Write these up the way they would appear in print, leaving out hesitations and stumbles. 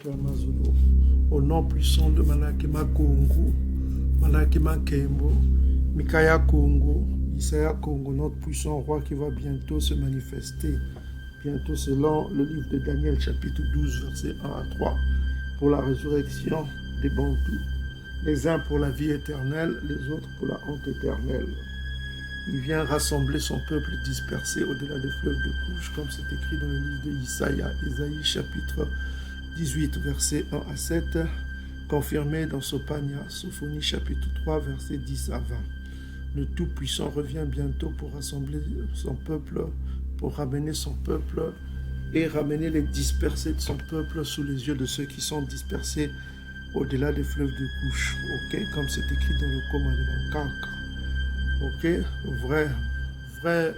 bato ya mazulu. Au nom puissant de Malakima Congo, Malakima Kembo, Mikaya Congo, Isaiah Congo, notre puissant roi qui va bientôt se manifester. Bientôt selon le livre de Daniel chapitre 12 verset 1 à 3 pour la résurrection des Bantous. Les uns pour la vie éternelle, les autres pour la honte éternelle. Il vient rassembler son peuple dispersé au-delà des fleuves de couche, comme c'est écrit dans le livre de Isaïe chapitre 18 verset 1 à 7, confirmé dans Sophania, Sophonie chapitre 3 verset 10 à 20. Le Tout-Puissant revient bientôt pour rassembler son peuple, pour ramener son peuple et ramener les dispersés de son peuple sous les yeux de ceux qui sont dispersés au-delà des fleuves de couche, ok, comme c'est écrit dans le commandement 4. Ok, vrai,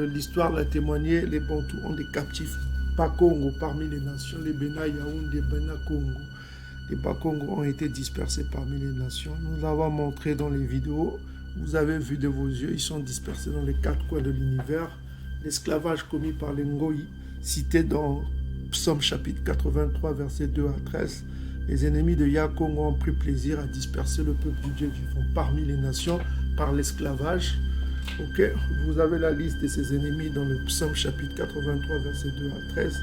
l'histoire l'a témoigné, les Bantous ont des captifs Bakongo parmi les nations, les Bena Yaoundé, Bena Congo. Les Bakongo ont été dispersés parmi les nations. Nous l'avons montré dans les vidéos, vous avez vu de vos yeux, ils sont dispersés dans les quatre coins de l'univers. L'esclavage commis par les Ngoï, cité dans Psaume chapitre 83, versets 2 à 13. Les ennemis de Yakongo ont pris plaisir à disperser le peuple du Dieu vivant parmi les nations par l'esclavage. Ok, vous avez la liste de ses ennemis dans le Psaume chapitre 83, versets 2 à 13.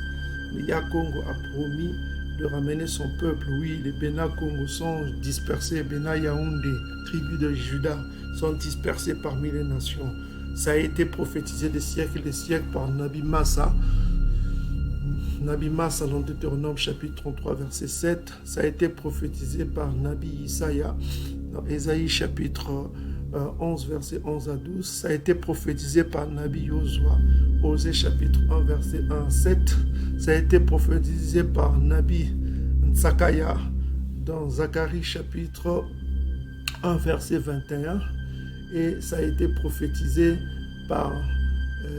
Le Yakongo a promis de ramener son peuple. Oui, les Bena Congo sont dispersés. Bena Yaoundé, tribus de Juda, sont dispersés parmi les nations. Ça a été prophétisé des siècles et des siècles par Nabi Massa. Nabi Massa dans Deutéronome chapitre 33 verset 7. Ça a été prophétisé par Nabi Isaïa dans Ésaïe chapitre 11 verset 11 à 12. Ça a été prophétisé par Nabi Yosua, Osée chapitre 1 verset 1 à 7. Ça a été prophétisé par Nabi Ntsakaya dans Zacharie chapitre 1 verset 21. Et ça a été prophétisé par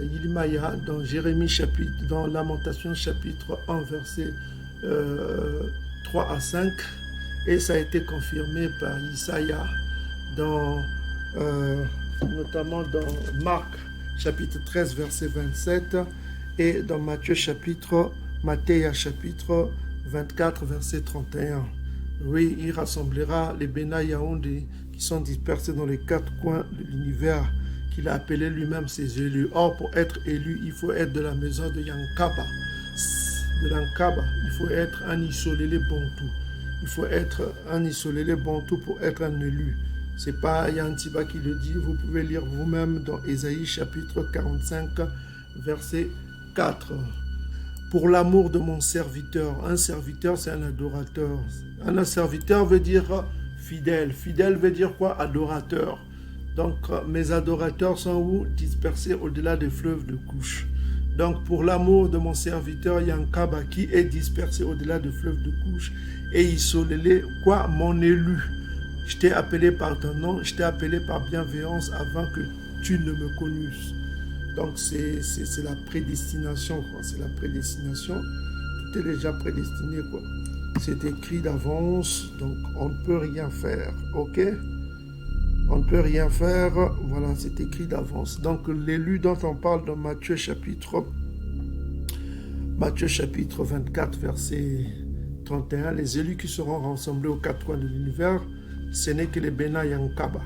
Yilimaya dans Jérémie chapitre, dans Lamentation chapitre 1 verset 3 à 5. Et ça a été confirmé par Isaïa dans notamment dans Marc chapitre 13 verset 27 et dans Matthieu chapitre 24 verset 31. Oui, il rassemblera les Bena Yaoundé qui sont dispersés dans les quatre coins de l'univers qu'il a appelé lui-même ses élus. Or, pour être élu, il faut être de la maison de Yankaba. De Yankaba, il faut être un Isolélé Bantou. Il faut être un Isolélé Bantou pour être un élu. C'est pas Yantiba qui le dit, vous pouvez lire vous-même dans Ésaïe chapitre 45, verset 4. Pour l'amour de mon serviteur. Un serviteur, c'est un adorateur. Un serviteur veut dire fidèle. Fidèle veut dire quoi? Adorateur. Donc, mes adorateurs sont où? Dispersés au-delà des fleuves de couche. Donc, pour l'amour de mon serviteur Yankaba, qui est dispersé au-delà des fleuves de couche, et Isolélé, quoi? Mon élu. Je t'ai appelé par ton nom, je t'ai appelé par bienveillance avant que tu ne me connusses. Donc, c'est la prédestination, quoi. C'est la prédestination. Tout est déjà prédestiné, quoi. C'est écrit d'avance, donc on ne peut rien faire, ok? On ne peut rien faire, voilà, c'est écrit d'avance. Donc, l'élu dont on parle dans Matthieu chapitre 24, verset 31, les élus qui seront rassemblés aux quatre coins de l'univers, ce n'est que les Bena Yankaba.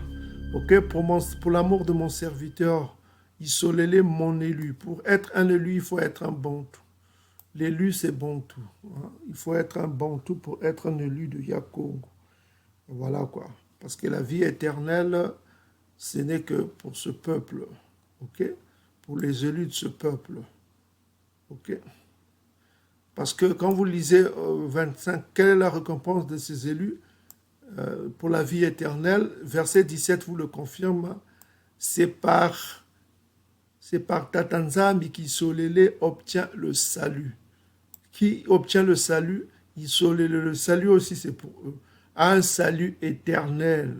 Ok, pour l'amour de mon serviteur, Isolélé, mon élu. Pour être un élu, il faut être un Bantou. L'élu, c'est Bantou. Hein. Il faut être un Bantou pour être un élu de Yakongo. Voilà quoi. Parce que la vie éternelle, ce n'est que pour ce peuple. Ok? Pour les élus de ce peuple. Ok? Parce que quand vous lisez 25, quelle est la récompense de ces élus pour la vie éternelle? Verset 17 vous le confirme. C'est par Tatanzambi qu'Isolélé obtient le salut. Qui obtient le salut? Isolélé. Le salut aussi, c'est pour eux. Un salut éternel.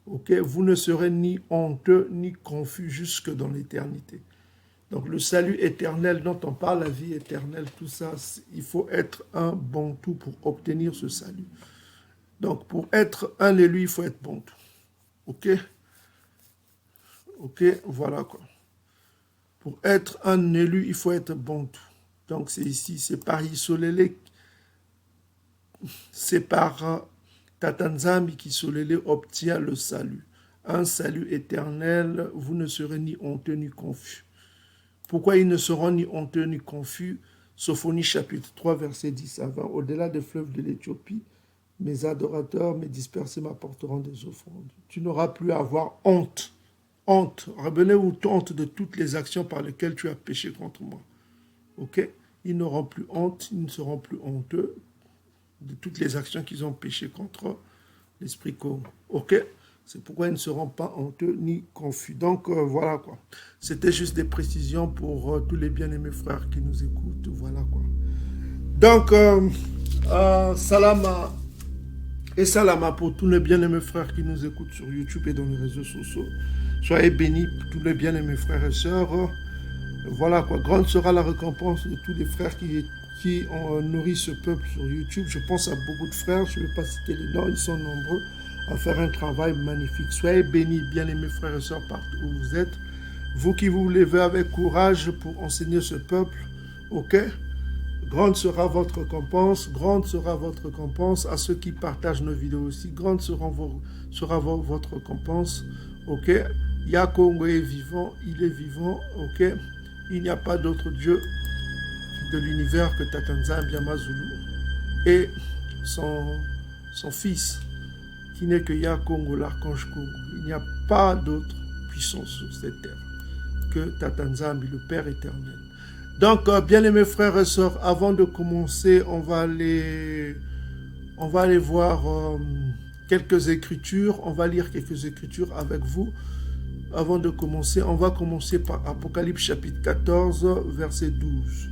Ok? Vous ne serez ni honteux ni confus jusque dans l'éternité. Donc le salut éternel dont on parle, la vie éternelle, tout ça, il faut être un Bantou pour obtenir ce salut. Donc pour être un élu, il faut être Bantou. Ok? Ok, voilà quoi. Pour être un élu, il faut être Bantou. Donc c'est ici, c'est par Isolélé c'est par Tatanzambi qui Solele obtient le salut. Un salut éternel, vous ne serez ni honteux ni confus. Pourquoi ils ne seront ni honteux ni confus? Sophonie chapitre 3, verset 10 à 20. Au-delà des fleuves de l'Éthiopie, mes adorateurs, mes dispersés m'apporteront des offrandes. Tu n'auras plus à avoir honte. Honte. Rappelez-vous honte de toutes les actions par lesquelles tu as péché contre moi. Ok? Ils n'auront plus honte, ils ne seront plus honteux de toutes les actions qu'ils ont péché contre l'Esprit Congo. Ok? C'est pourquoi ils ne seront pas honteux ni confus. Donc, voilà quoi. C'était juste des précisions pour tous les bien-aimés frères qui nous écoutent. Voilà quoi. Donc, salama et salama pour tous les bien-aimés frères qui nous écoutent sur YouTube et dans les réseaux sociaux. Soyez bénis, tous les bien-aimés frères et sœurs. Voilà quoi. Grande sera la récompense de tous les frères qui ont nourri ce peuple sur YouTube. Je pense à beaucoup de frères. Je ne vais pas citer les noms, ils sont nombreux à faire un travail magnifique. Soyez bénis, bien-aimés frères et sœurs, partout où vous êtes. Vous qui vous levez avec courage pour enseigner ce peuple, ok? Grande sera votre récompense, grande sera votre récompense. À ceux qui partagent nos vidéos aussi, grande sera votre récompense, ok? Yakongo est vivant, il est vivant, ok? Il n'y a pas d'autre Dieu de l'univers que Tatanzambi Amazulu et son fils, qui n'est que Yakongo, l'archange Congo. Il n'y a pas d'autre puissance sur cette terre que Tatanzambi, le Père éternel. Donc, bien-aimés frères et sœurs, avant de commencer, on va aller voir quelques écritures. On va lire quelques écritures avec vous. Avant de commencer, on va commencer par Apocalypse chapitre 14, verset 12.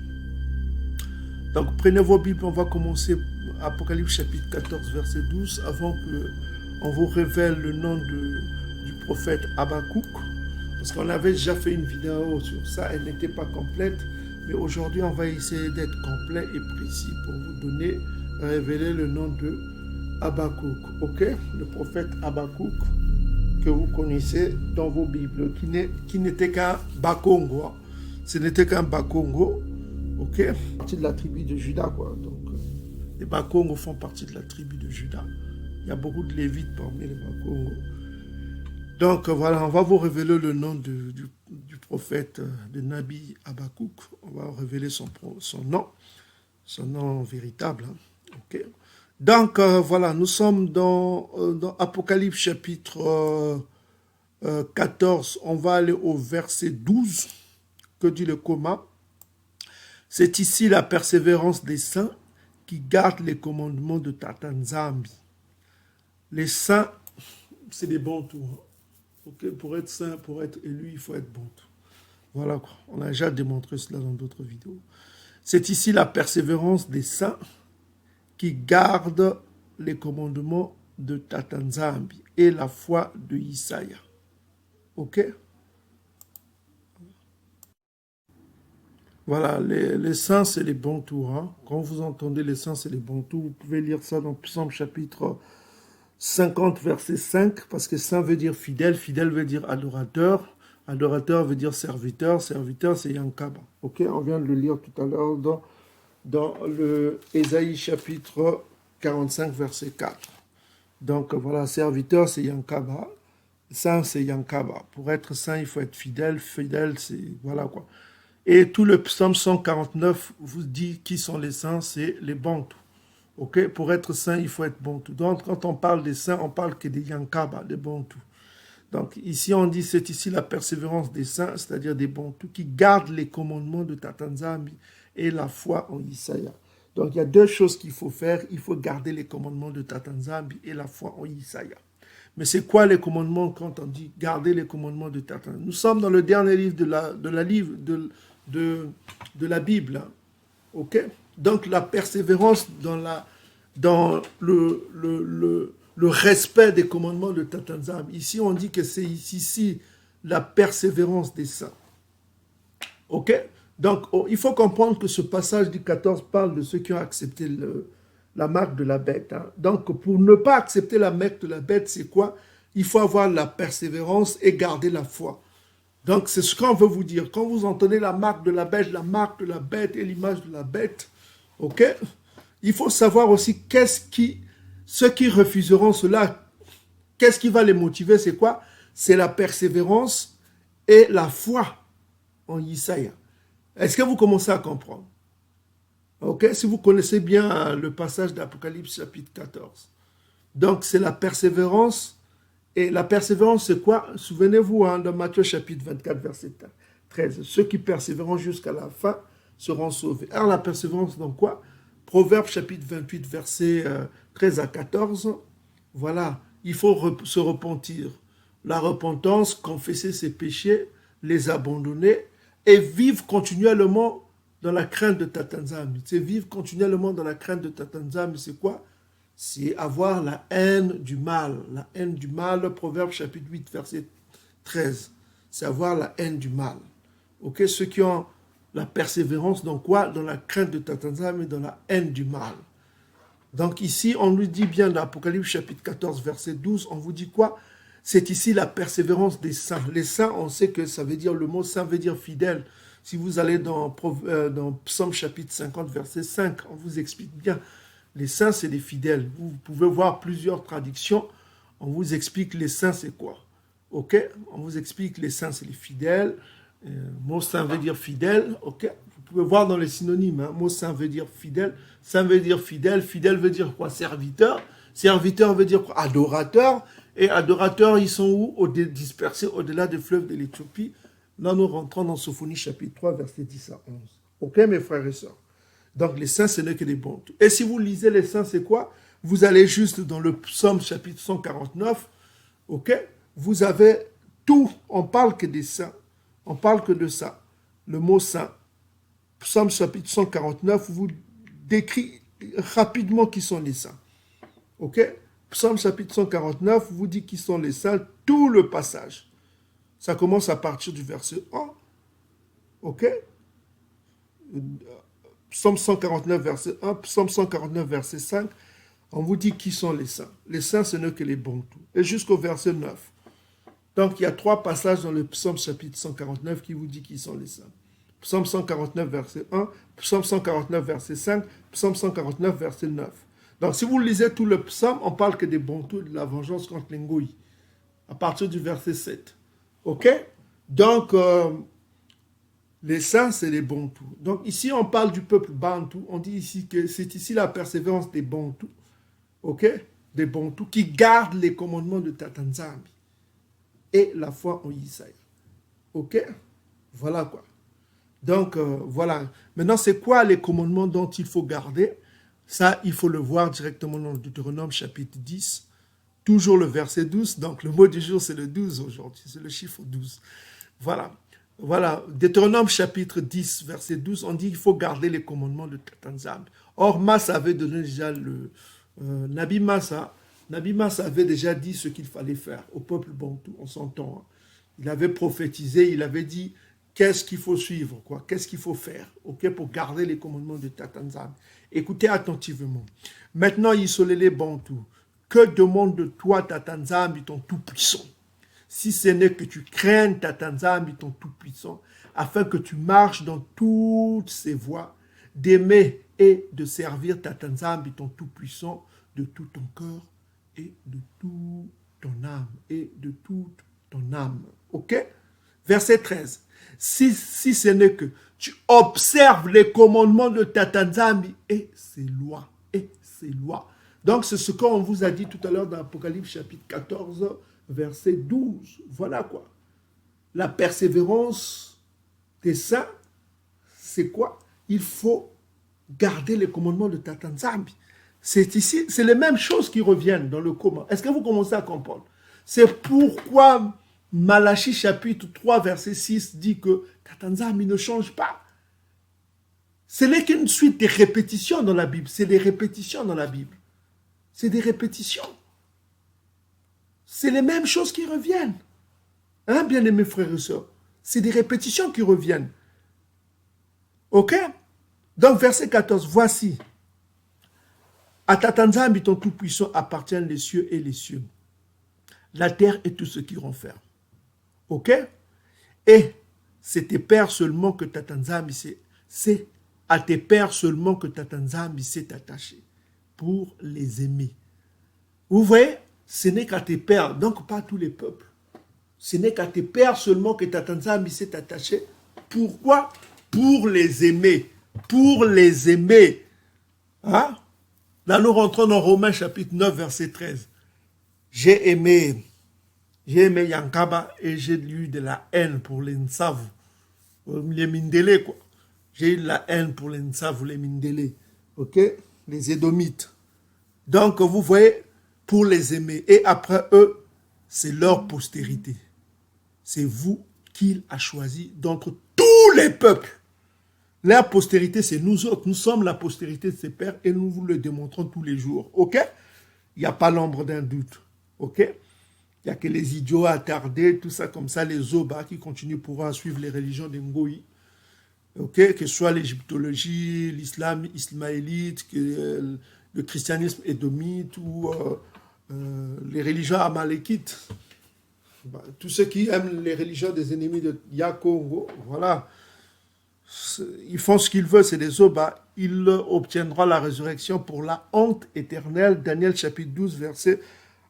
Donc, prenez vos Bibles, on va commencer Apocalypse chapitre 14, verset 12, avant qu'on vous révèle le nom du prophète Habakkuk. Parce qu'on avait déjà fait une vidéo sur ça, elle n'était pas complète. Mais aujourd'hui, on va essayer d'être complet et précis pour vous donner, révéler le nom de Habakkuk. Ok? Le prophète Habakkuk que vous connaissez dans vos Bibles, qui n'était qu'un Bakongo. Ce n'était qu'un Bakongo. Ok? Partie de la tribu de Juda, quoi. Donc, les Bakongos font partie de la tribu de Juda. Il y a beaucoup de Lévites parmi les Bakongos. Donc voilà, on va vous révéler le nom du prophète, de Nabi Habakkuk. On va révéler son nom véritable. Hein. Okay. Donc voilà, nous sommes dans Apocalypse chapitre 14. On va aller au verset 12. Que dit le commun? C'est ici la persévérance des saints qui gardent les commandements de Tatanzambi. Les saints, c'est des bons tours. Okay, pour être saint, pour être élu, il faut être bon. Voilà quoi. On a déjà démontré cela dans d'autres vidéos. C'est ici la persévérance des saints qui gardent les commandements de Tatanzambi et la foi de Isaïa. Ok? Voilà, les saints, c'est les bons tours. Hein. Quand vous entendez les saints, c'est les bons tours. Vous pouvez lire ça dans Psaume chapitre 50, verset 5, parce que saint veut dire fidèle, fidèle veut dire adorateur, adorateur veut dire serviteur, serviteur c'est Yankaba. Ok, on vient de le lire tout à l'heure dans le Ésaïe chapitre 45, verset 4. Donc voilà, serviteur c'est Yankaba, saint c'est Yankaba. Pour être saint, il faut être fidèle, fidèle c'est, voilà quoi. Et tout le psaume 149 vous dit qui sont les saints, c'est les Bantous. Ok, pour être saint, il faut être Bantou. Donc, quand on parle des saints, on parle que des Yankaba, des Bantous. Donc, ici, on dit, c'est ici la persévérance des saints, c'est-à-dire des Bantous, qui gardent les commandements de Tatanzambi et la foi en Isaïa. Donc, il y a deux choses qu'il faut faire. Il faut garder les commandements de Tatanzambi et la foi en Isaïa. Mais c'est quoi les commandements quand on dit garder les commandements de Tatanzambi? Nous sommes dans le dernier livre de la Bible. Hein. Ok? Donc la persévérance dans le respect des commandements de Tatanzambi. Ici, on dit que c'est ici la persévérance des saints. Ok? Donc, il faut comprendre que ce passage du 14 parle de ceux qui ont accepté la marque de la bête. Hein. Donc, pour ne pas accepter la marque de la bête, c'est quoi? Il faut avoir la persévérance et garder la foi. Donc, c'est ce qu'on veut vous dire. Quand vous entendez la marque de la bête et l'image de la bête, ok? il faut savoir aussi ceux qui refuseront cela, qu'est-ce qui va les motiver, c'est quoi? C'est la persévérance et la foi en Isaïe. Est-ce que vous commencez à comprendre? Ok, si vous connaissez bien le passage d'Apocalypse chapitre 14. Donc, c'est la persévérance. Et la persévérance, c'est quoi? Souvenez-vous, dans Matthieu chapitre 24, verset 13. Ceux qui persévéreront jusqu'à la fin seront sauvés. Alors, la persévérance, dans quoi? Proverbe chapitre 28, verset 13 à 14. Voilà, il faut se repentir. La repentance, confesser ses péchés, les abandonner et vivre continuellement dans la crainte de Tatanzam. C'est vivre continuellement dans la crainte de Tatanzam, c'est quoi? C'est avoir la haine du mal. La haine du mal, Proverbe chapitre 8, verset 13. C'est avoir la haine du mal. Ok, ceux qui ont la persévérance, dans quoi? Dans la crainte de Tatanzam et dans la haine du mal. Donc ici, on nous dit bien dans Apocalypse chapitre 14, verset 12, on vous dit quoi? C'est ici la persévérance des saints. Les saints, on sait que ça veut dire, le mot saint veut dire fidèle. Si vous allez dans Psaume chapitre 50, verset 5, on vous explique bien. Les saints, c'est les fidèles. Vous pouvez voir plusieurs traductions. On vous explique les saints, c'est quoi. Ok? On vous explique les saints, c'est les fidèles. Mot saint veut dire fidèle. Ok? Vous pouvez voir dans les synonymes. Mot saint veut dire fidèle. Saint veut dire fidèle. Fidèle veut dire quoi? Serviteur. Serviteur veut dire quoi? Adorateur. Et adorateurs, ils sont où? Dispersés au-delà des fleuves de l'Éthiopie. Là, nous rentrons dans Sophonie chapitre 3, verset 10 à 11. Ok, mes frères et sœurs? Donc, les saints, ce n'est que des bons. Et si vous lisez les saints, c'est quoi? Vous allez juste dans le psaume chapitre 149. Ok? Vous avez tout. On parle que des saints. On parle que de ça. Le mot saint. Psaume chapitre 149 vous décrit rapidement qui sont les saints. Ok? Psaume chapitre 149 vous dit qui sont les saints. Tout le passage. Ça commence à partir du verset 1. Ok? Psaume 149, verset 1. Psaume 149, verset 5. On vous dit qui sont les saints. Les saints, ce n'est que les bons tout. Et jusqu'au verset 9. Donc, il y a 3 passages dans le psaume chapitre 149 qui vous dit qui sont les saints. Psaume 149, verset 1. Psaume 149, verset 5. Psaume 149, verset 9. Donc, si vous lisez tout le psaume, on parle que des bons tout, de la vengeance contre l'Engoï. À partir du verset 7. Ok? Donc, les saints, c'est les Bantous. Donc, ici, on parle du peuple Bantou. On dit ici que c'est ici la persévérance des Bantous. Ok? Des Bantous qui gardent les commandements de Tatanzambi et la foi en Isaïe. Ok? Voilà quoi. Donc, voilà. Maintenant, c'est quoi les commandements dont il faut garder? Ça, il faut le voir directement dans le Deutéronome chapitre 10. Toujours le verset 12. Donc, le mot du jour, c'est le 12 aujourd'hui. C'est le chiffre 12. Voilà. Voilà. Deutéronome chapitre 10, verset 12, on dit qu'il faut garder les commandements de Tatanzambi. Or, Massa avait donné déjà Nabi Massa avait déjà dit ce qu'il fallait faire au peuple bantou, on s'entend. Il avait prophétisé, il avait dit qu'est-ce qu'il faut suivre, quoi, qu'est-ce qu'il faut faire, ok, pour garder les commandements de Tatanzambi. Écoutez attentivement. Maintenant, Isolélé Bantou, que demande de toi Tatanzambi, ton Tout-Puissant, si ce n'est que tu craignes Tatanzambi, ton Tout-Puissant, afin que tu marches dans toutes ses voies, d'aimer et de servir Tatanzambi, ton Tout-Puissant, de tout ton cœur et de toute ton âme. Et de toute ton âme. Ok? Verset 13. Si ce n'est que tu observes les commandements de Tatanzambi et ses lois. Et ses lois. Donc, c'est ce qu'on vous a dit tout à l'heure dans l'Apocalypse chapitre 14, verset 12. Voilà quoi. La persévérance des saints, c'est quoi? Il faut garder les commandements de Tatanzambi. C'est ici, c'est les mêmes choses qui reviennent dans le comment. Est-ce que vous commencez à comprendre? C'est pourquoi Malachie chapitre 3 verset 6 dit que Tatanzambi ne change pas. Ce n'est qu'une suite de répétitions dans la Bible. C'est des répétitions dans la Bible. C'est des répétitions. C'est les mêmes choses qui reviennent. Hein, bien-aimés frères et sœurs? C'est des répétitions qui reviennent. Ok? Donc, verset 14, voici. À Tatanzambi, ton Tout-Puissant, appartiennent les cieux et les cieux, la terre et tout ce qui renferme. Ok? Et c'est tes pères seulement que Tatanzambi, c'est à tes pères seulement que Tata Nzambi s'est attaché pour les aimer. Vous voyez, ce n'est qu'à tes pères, donc pas à tous les peuples. Ce n'est qu'à tes pères seulement que Tata Nzambi s'est attaché. Pourquoi? Pour les aimer. Pour les aimer. Hein? Là, nous rentrons dans Romains chapitre 9, verset 13. J'ai aimé Yankaba et j'ai eu de la haine pour les Nsavu. Les Mindélé, quoi. J'ai eu de la haine pour les Nsavu, les Mindélé. Ok? Les Édomites. Donc, vous voyez, pour les aimer. Et après eux, c'est leur postérité. C'est vous qu'il a choisi d'entre tous les peuples. Leur postérité, c'est nous autres. Nous sommes la postérité de ses pères et nous vous le démontrons tous les jours. Ok? Il n'y a pas l'ombre d'un doute. Ok? Il n'y a que les idiots attardés, tout ça comme ça, les Zoba qui continuent pour suivre les religions des Ngoï. Ok? Que ce soit l'égyptologie, l'islam ismaélite, le christianisme édomite ou les religions amalékites. Tous ceux qui aiment les religions des ennemis de Yakongo, voilà. Ils font ce qu'ils veulent, c'est des Zoba. Il obtiendra la résurrection pour la honte éternelle. Daniel chapitre 12, verset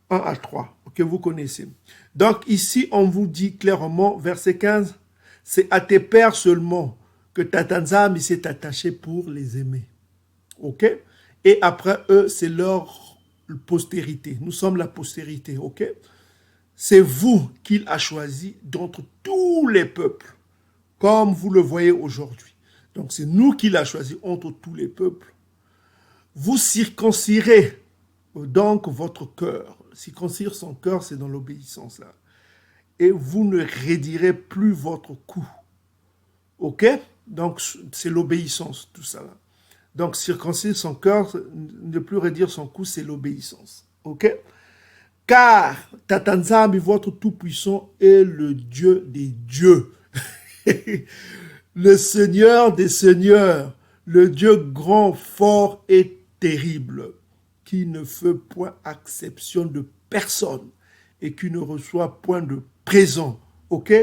1 à 3, que vous connaissez. Donc ici, on vous dit clairement, verset 15, c'est à tes pères seulement que Tata Nzambi s'est attaché pour les aimer. Ok? Et après eux, c'est leur postérité. Nous sommes la postérité, ok? C'est vous qu'il a choisi d'entre tous les peuples, comme vous le voyez aujourd'hui. Donc c'est nous qu'il a choisi entre tous les peuples. Vous circoncirez donc votre cœur. Circoncire son cœur, c'est dans l'obéissance là. Et vous ne raidirez plus votre cou. Ok? Donc c'est l'obéissance, tout ça là. Donc circoncire son cœur, ne plus raidir son cou, c'est l'obéissance. Ok? Car Tata Nzambi, votre Tout-Puissant, est le Dieu des dieux. Le Seigneur des seigneurs, le Dieu grand, fort et terrible, qui ne fait point exception de personne et qui ne reçoit point de présent, ok?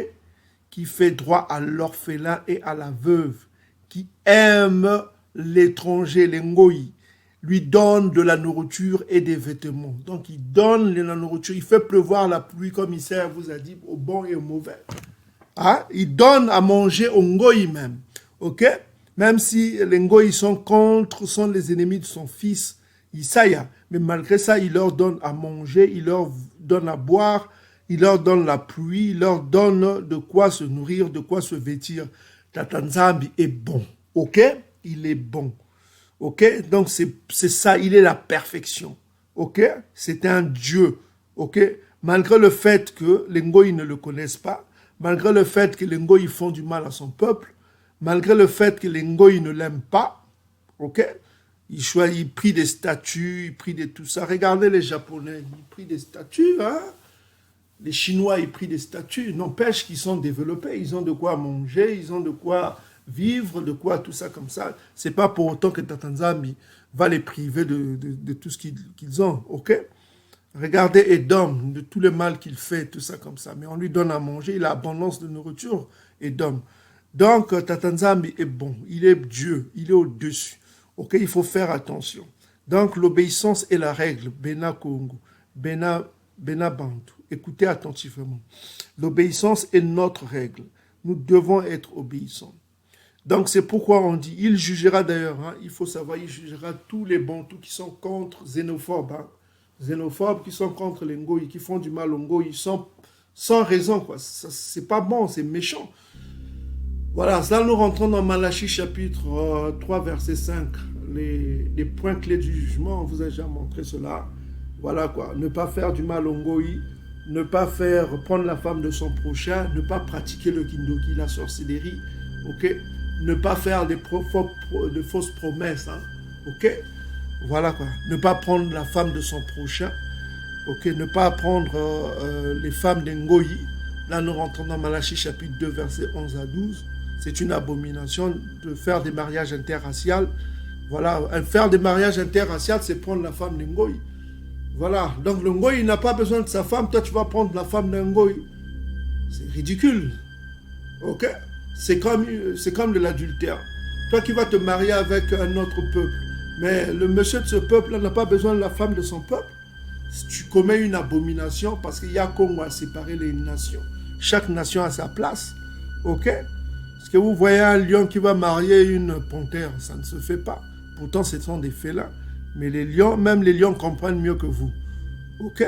Qui fait droit à l'orphelin et à la veuve, qui aime l'étranger, les Ngoï, lui donne de la nourriture et des vêtements. Donc il donne la nourriture, il fait pleuvoir la pluie, comme Issaïe vous a dit, au bon et au mauvais. Hein? Il donne à manger aux Ngoï même, ok? Même si les Ngoï sont les ennemis de son fils, Issaïa. Mais malgré ça, il leur donne à manger, il leur donne à boire, il leur donne la pluie, il leur donne de quoi se nourrir, de quoi se vêtir. Tata Nzambi est bon, ok? Il est bon, ok? Donc c'est ça, il est la perfection, ok? C'est un Dieu, ok? Malgré le fait que les Ngoï ne le connaissent pas, malgré le fait que les Ngoï font du mal à son peuple, malgré le fait que les Ngoï ne l'aiment pas, ok? Il prie des statues, il prie de tout ça. Regardez les Japonais, ils prient des statues, hein? Les Chinois, ils prient des statues. N'empêche qu'ils sont développés, ils ont de quoi manger, ils ont de quoi vivre, de quoi tout ça comme ça. C'est pas pour autant que Tata Nzambi va les priver de tout ce qu'ils ont, ok? Regardez Edom, de tout le mal qu'il fait, tout ça comme ça. Mais on lui donne à manger, il a abondance de nourriture, Edom. Donc, Tata Nzambi est bon, il est Dieu, il est au-dessus. Ok, il faut faire attention. Donc, l'obéissance est la règle. Bena Congo, Bena Bantu. Écoutez attentivement. L'obéissance est notre règle. Nous devons être obéissants. Donc, c'est pourquoi on dit, il jugera d'ailleurs, hein, il faut savoir, il jugera tous les Bantus qui sont contre xénophobes. Hein, xénophobes qui sont contre les Ngoï, qui font du mal aux Ngoï, sans raison, quoi. C'est pas bon, c'est méchant. Voilà, ça nous rentrons dans Malachie chapitre 3, verset 5. Les points clés du jugement, on vous a déjà montré cela. Voilà quoi, ne pas faire du mal au Ngoï, ne pas prendre la femme de son prochain, ne pas pratiquer le kindoki, la sorcellerie, ok? Ne pas faire de fausses promesses, hein? Ok? Voilà quoi, ne pas prendre la femme de son prochain, ok? Ne pas prendre les femmes des Ngoï. Là, nous rentrons dans Malachie chapitre 2, verset 11 à 12. C'est une abomination de faire des mariages interraciaux. Voilà, faire des mariages interraciaux, c'est prendre la femme d'un Ngoï. Voilà, donc le Ngoï, il n'a pas besoin de sa femme, toi tu vas prendre la femme d'un Ngoï. C'est ridicule. Ok? C'est comme de l'adultère. Toi qui vas te marier avec un autre peuple. Mais le monsieur de ce peuple n'a pas besoin de la femme de son peuple. Si tu commets une abomination, parce qu'il y a Congo à séparer les nations. Chaque nation a sa place. Ok? Est-ce que vous voyez un lion qui va marier une panthère? Ça ne se fait pas. Pourtant, ce sont des félins. Mais les lions, même les lions comprennent mieux que vous. Ok?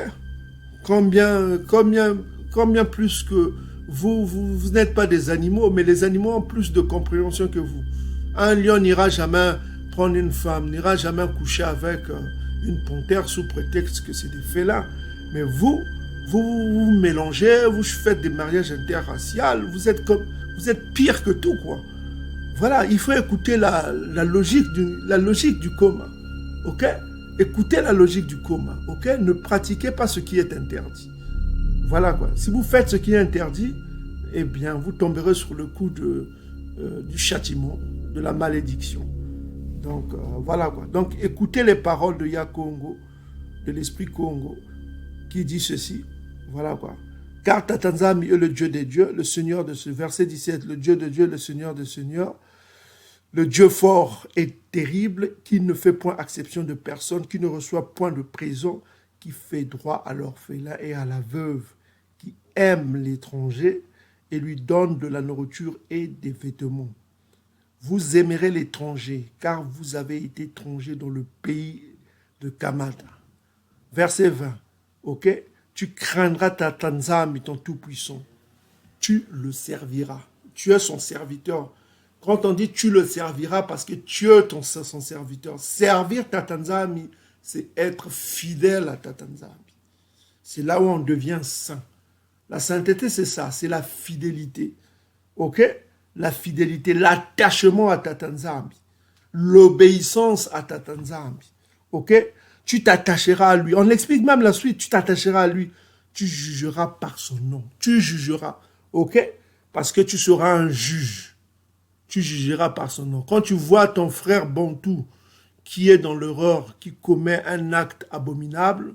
Combien plus que vous n'êtes pas des animaux, mais les animaux ont plus de compréhension que vous. Un lion n'ira jamais prendre une femme, n'ira jamais coucher avec une panthère sous prétexte que c'est des félins. Mais vous mélangez, vous faites des mariages interraciaux, vous êtes pire que tout, quoi. Voilà, il faut écouter la logique du coma. Ok? Écoutez la logique du coma. Ok? Ne pratiquez pas ce qui est interdit. Voilà quoi. Si vous faites ce qui est interdit, eh bien, vous tomberez sur le coup du châtiment, de la malédiction. Donc, voilà quoi. Donc, écoutez les paroles de Yakongo, de l'esprit Congo, qui dit ceci. Voilà quoi. Car Tatanzami est le Dieu des dieux, le Seigneur de ce verset 17, le Dieu de Dieu, le Seigneur des seigneurs, le Dieu fort et terrible, qui ne fait point exception de personne, qui ne reçoit point de prison, qui fait droit à l'orphelin et à la veuve, qui aime l'étranger et lui donne de la nourriture et des vêtements. Vous aimerez l'étranger, car vous avez été étranger dans le pays de Kamada. Verset 20, ok? Tu craindras Tatanzami, ton Tout-Puissant. Tu le serviras. Tu es son serviteur. Quand on dit tu le serviras, parce que tu es son serviteur. Servir Tatanzami, c'est être fidèle à Tatanzami. C'est là où on devient saint. La sainteté, c'est ça, c'est la fidélité. Ok? La fidélité, l'attachement à Tatanzami, l'obéissance à Tatanzami. Ok? Tu t'attacheras à lui. On explique même la suite, tu t'attacheras à lui. Tu jugeras par son nom. Tu jugeras. Ok? Parce que tu seras un juge. Tu jugeras par son nom. Quand tu vois ton frère Bantou qui est dans l'erreur, qui commet un acte abominable,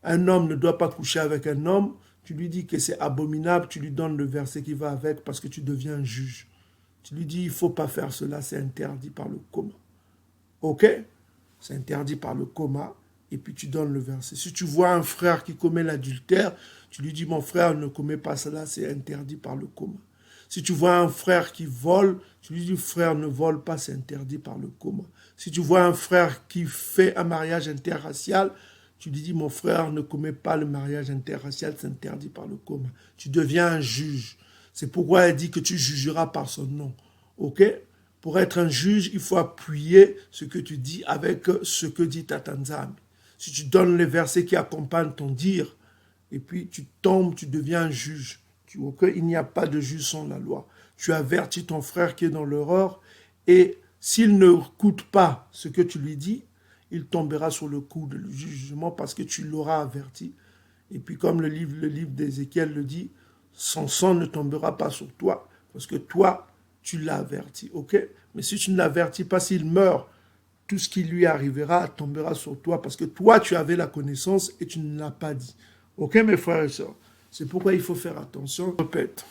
un homme ne doit pas coucher avec un homme, tu lui dis que c'est abominable, tu lui donnes le verset qui va avec parce que tu deviens un juge. Tu lui dis, il ne faut pas faire cela, c'est interdit par le coma. Ok? C'est interdit par le coma. Et puis tu donnes le verset. Si tu vois un frère qui commet l'adultère, tu lui dis, mon frère ne commet pas cela, c'est interdit par le coma. Si tu vois un frère qui vole, tu lui dis, frère ne vole pas, c'est interdit par le coma. Si tu vois un frère qui fait un mariage interracial, tu lui dis, mon frère ne commet pas le mariage interracial, c'est interdit par le coma. Tu deviens un juge. C'est pourquoi elle dit que tu jugeras par son nom. Ok? Pour être un juge, il faut appuyer ce que tu dis avec ce que dit Tatanzami. Si tu donnes les versets qui accompagnent ton dire, et puis tu tombes, tu deviens un juge. Il n'y a pas de juge sans la loi. Tu avertis ton frère qui est dans l'erreur, et s'il ne coûte pas ce que tu lui dis, il tombera sur le coup du jugement parce que tu l'auras averti. Et puis comme le livre d'Ézéchiel le dit, son sang ne tombera pas sur toi, parce que toi, tu l'as averti, ok? Mais si tu ne l'avertis pas, s'il meurt, tout ce qui lui arrivera tombera sur toi, parce que toi, tu avais la connaissance et tu ne l'as pas dit. Ok, mes frères et sœurs? C'est pourquoi il faut faire attention. Je répète.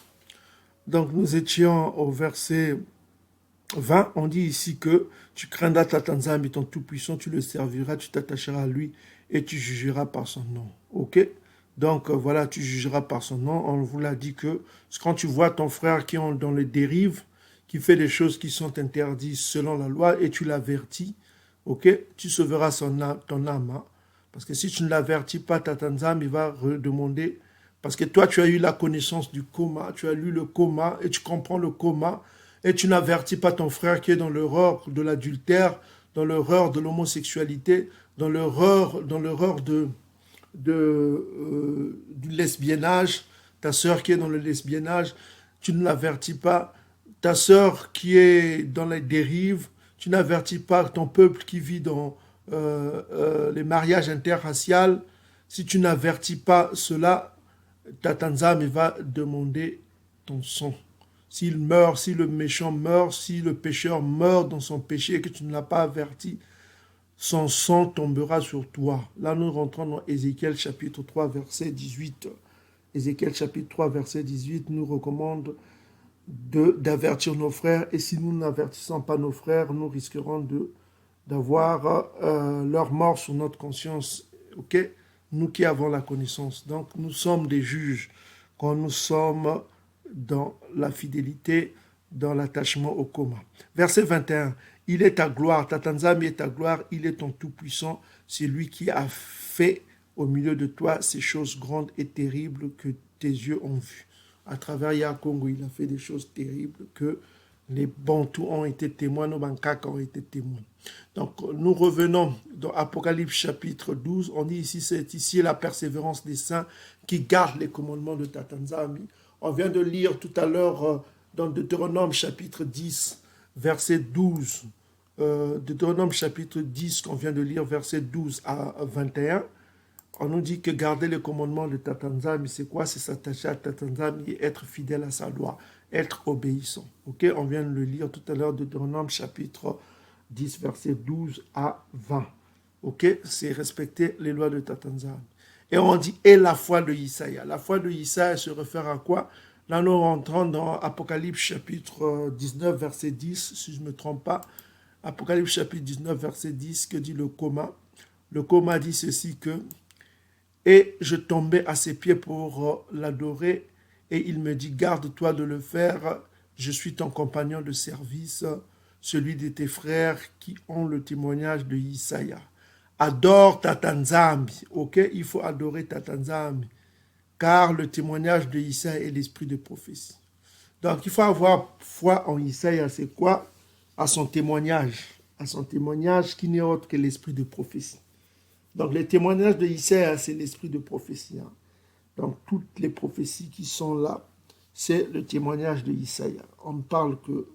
Donc, nous étions au verset 20. On dit ici que tu craindras Tatanzami, ton Tout-Puissant, tu le serviras, tu t'attacheras à lui et tu jugeras par son nom. Ok? Donc, voilà, tu jugeras par son nom. On vous l'a dit que quand tu vois ton frère qui est dans les dérives, qui fait des choses qui sont interdites selon la loi, et tu l'avertis, ok, tu sauveras ton âme. Hein? Parce que si tu ne l'avertis pas, Tatanzami va redemander, parce que toi, tu as eu la connaissance du coma, tu as lu le coma, et tu comprends le coma, et tu n'avertis pas ton frère qui est dans l'erreur de l'adultère, dans l'erreur de l'homosexualité, dans l'erreur du lesbiennage, ta sœur qui est dans le lesbiennage, tu ne l'avertis pas, ta sœur qui est dans les dérives, tu n'avertis pas ton peuple qui vit dans les mariages interraciaux, si tu n'avertis pas cela, Tatanzami va demander ton sang. S'il meurt, si le méchant meurt, si le pécheur meurt dans son péché et que tu ne l'as pas averti, son sang tombera sur toi. Là, nous rentrons dans Ézéchiel chapitre 3, verset 18. Ézéchiel chapitre 3, verset 18 nous recommande d'avertir nos frères. Et si nous n'avertissons pas nos frères, nous risquerons d'avoir leur mort sur notre conscience. Ok? Nous qui avons la connaissance. Donc, nous sommes des juges quand nous sommes dans la fidélité, dans l'attachement au commun. Verset 21. Il est ta gloire, Tatanzami est ta gloire, il est ton tout-puissant, c'est lui qui a fait au milieu de toi ces choses grandes et terribles que tes yeux ont vues. À travers Yakongo, il a fait des choses terribles que les Bantous ont été témoins, nos Bankaks ont été témoins. Donc, nous revenons dans Apocalypse chapitre 12. On dit ici, c'est ici la persévérance des saints qui gardent les commandements de Tatanzami. On vient de lire tout à l'heure dans Deutéronome chapitre 10, verset 12. Deutéronome chapitre 10, qu'on vient de lire, verset 12 à 21. On nous dit que garder les commandements de Tatanzami, c'est quoi? C'est s'attacher à Tatanzami et être fidèle à sa loi, être obéissant. Ok? On vient de le lire tout à l'heure, Deutéronome chapitre 10, verset 12 à 20. Ok? C'est respecter les lois de Tatanzami. Et on dit, et la foi de Isaïa. La foi de Isaïa se réfère à quoi? Là, nous rentrons dans Apocalypse chapitre 19, verset 10, si je ne me trompe pas. Apocalypse chapitre 19, verset 10, que dit le Coma? Le Coma dit ceci que « Et je tombais à ses pieds pour l'adorer, et il me dit, garde-toi de le faire, je suis ton compagnon de service, celui de tes frères qui ont le témoignage de Isaïa. Adore Tatanzami, ok? Il faut adorer Tatanzami, car le témoignage de Isaïa est l'esprit de prophétie. Donc, il faut avoir foi en Isaïa, c'est quoi? À son témoignage qui n'est autre que l'esprit de prophétie. Donc, les témoignages de Isaïa, c'est l'esprit de prophétie. Hein. Donc, toutes les prophéties qui sont là, c'est le témoignage de Isaïa. On ne parle que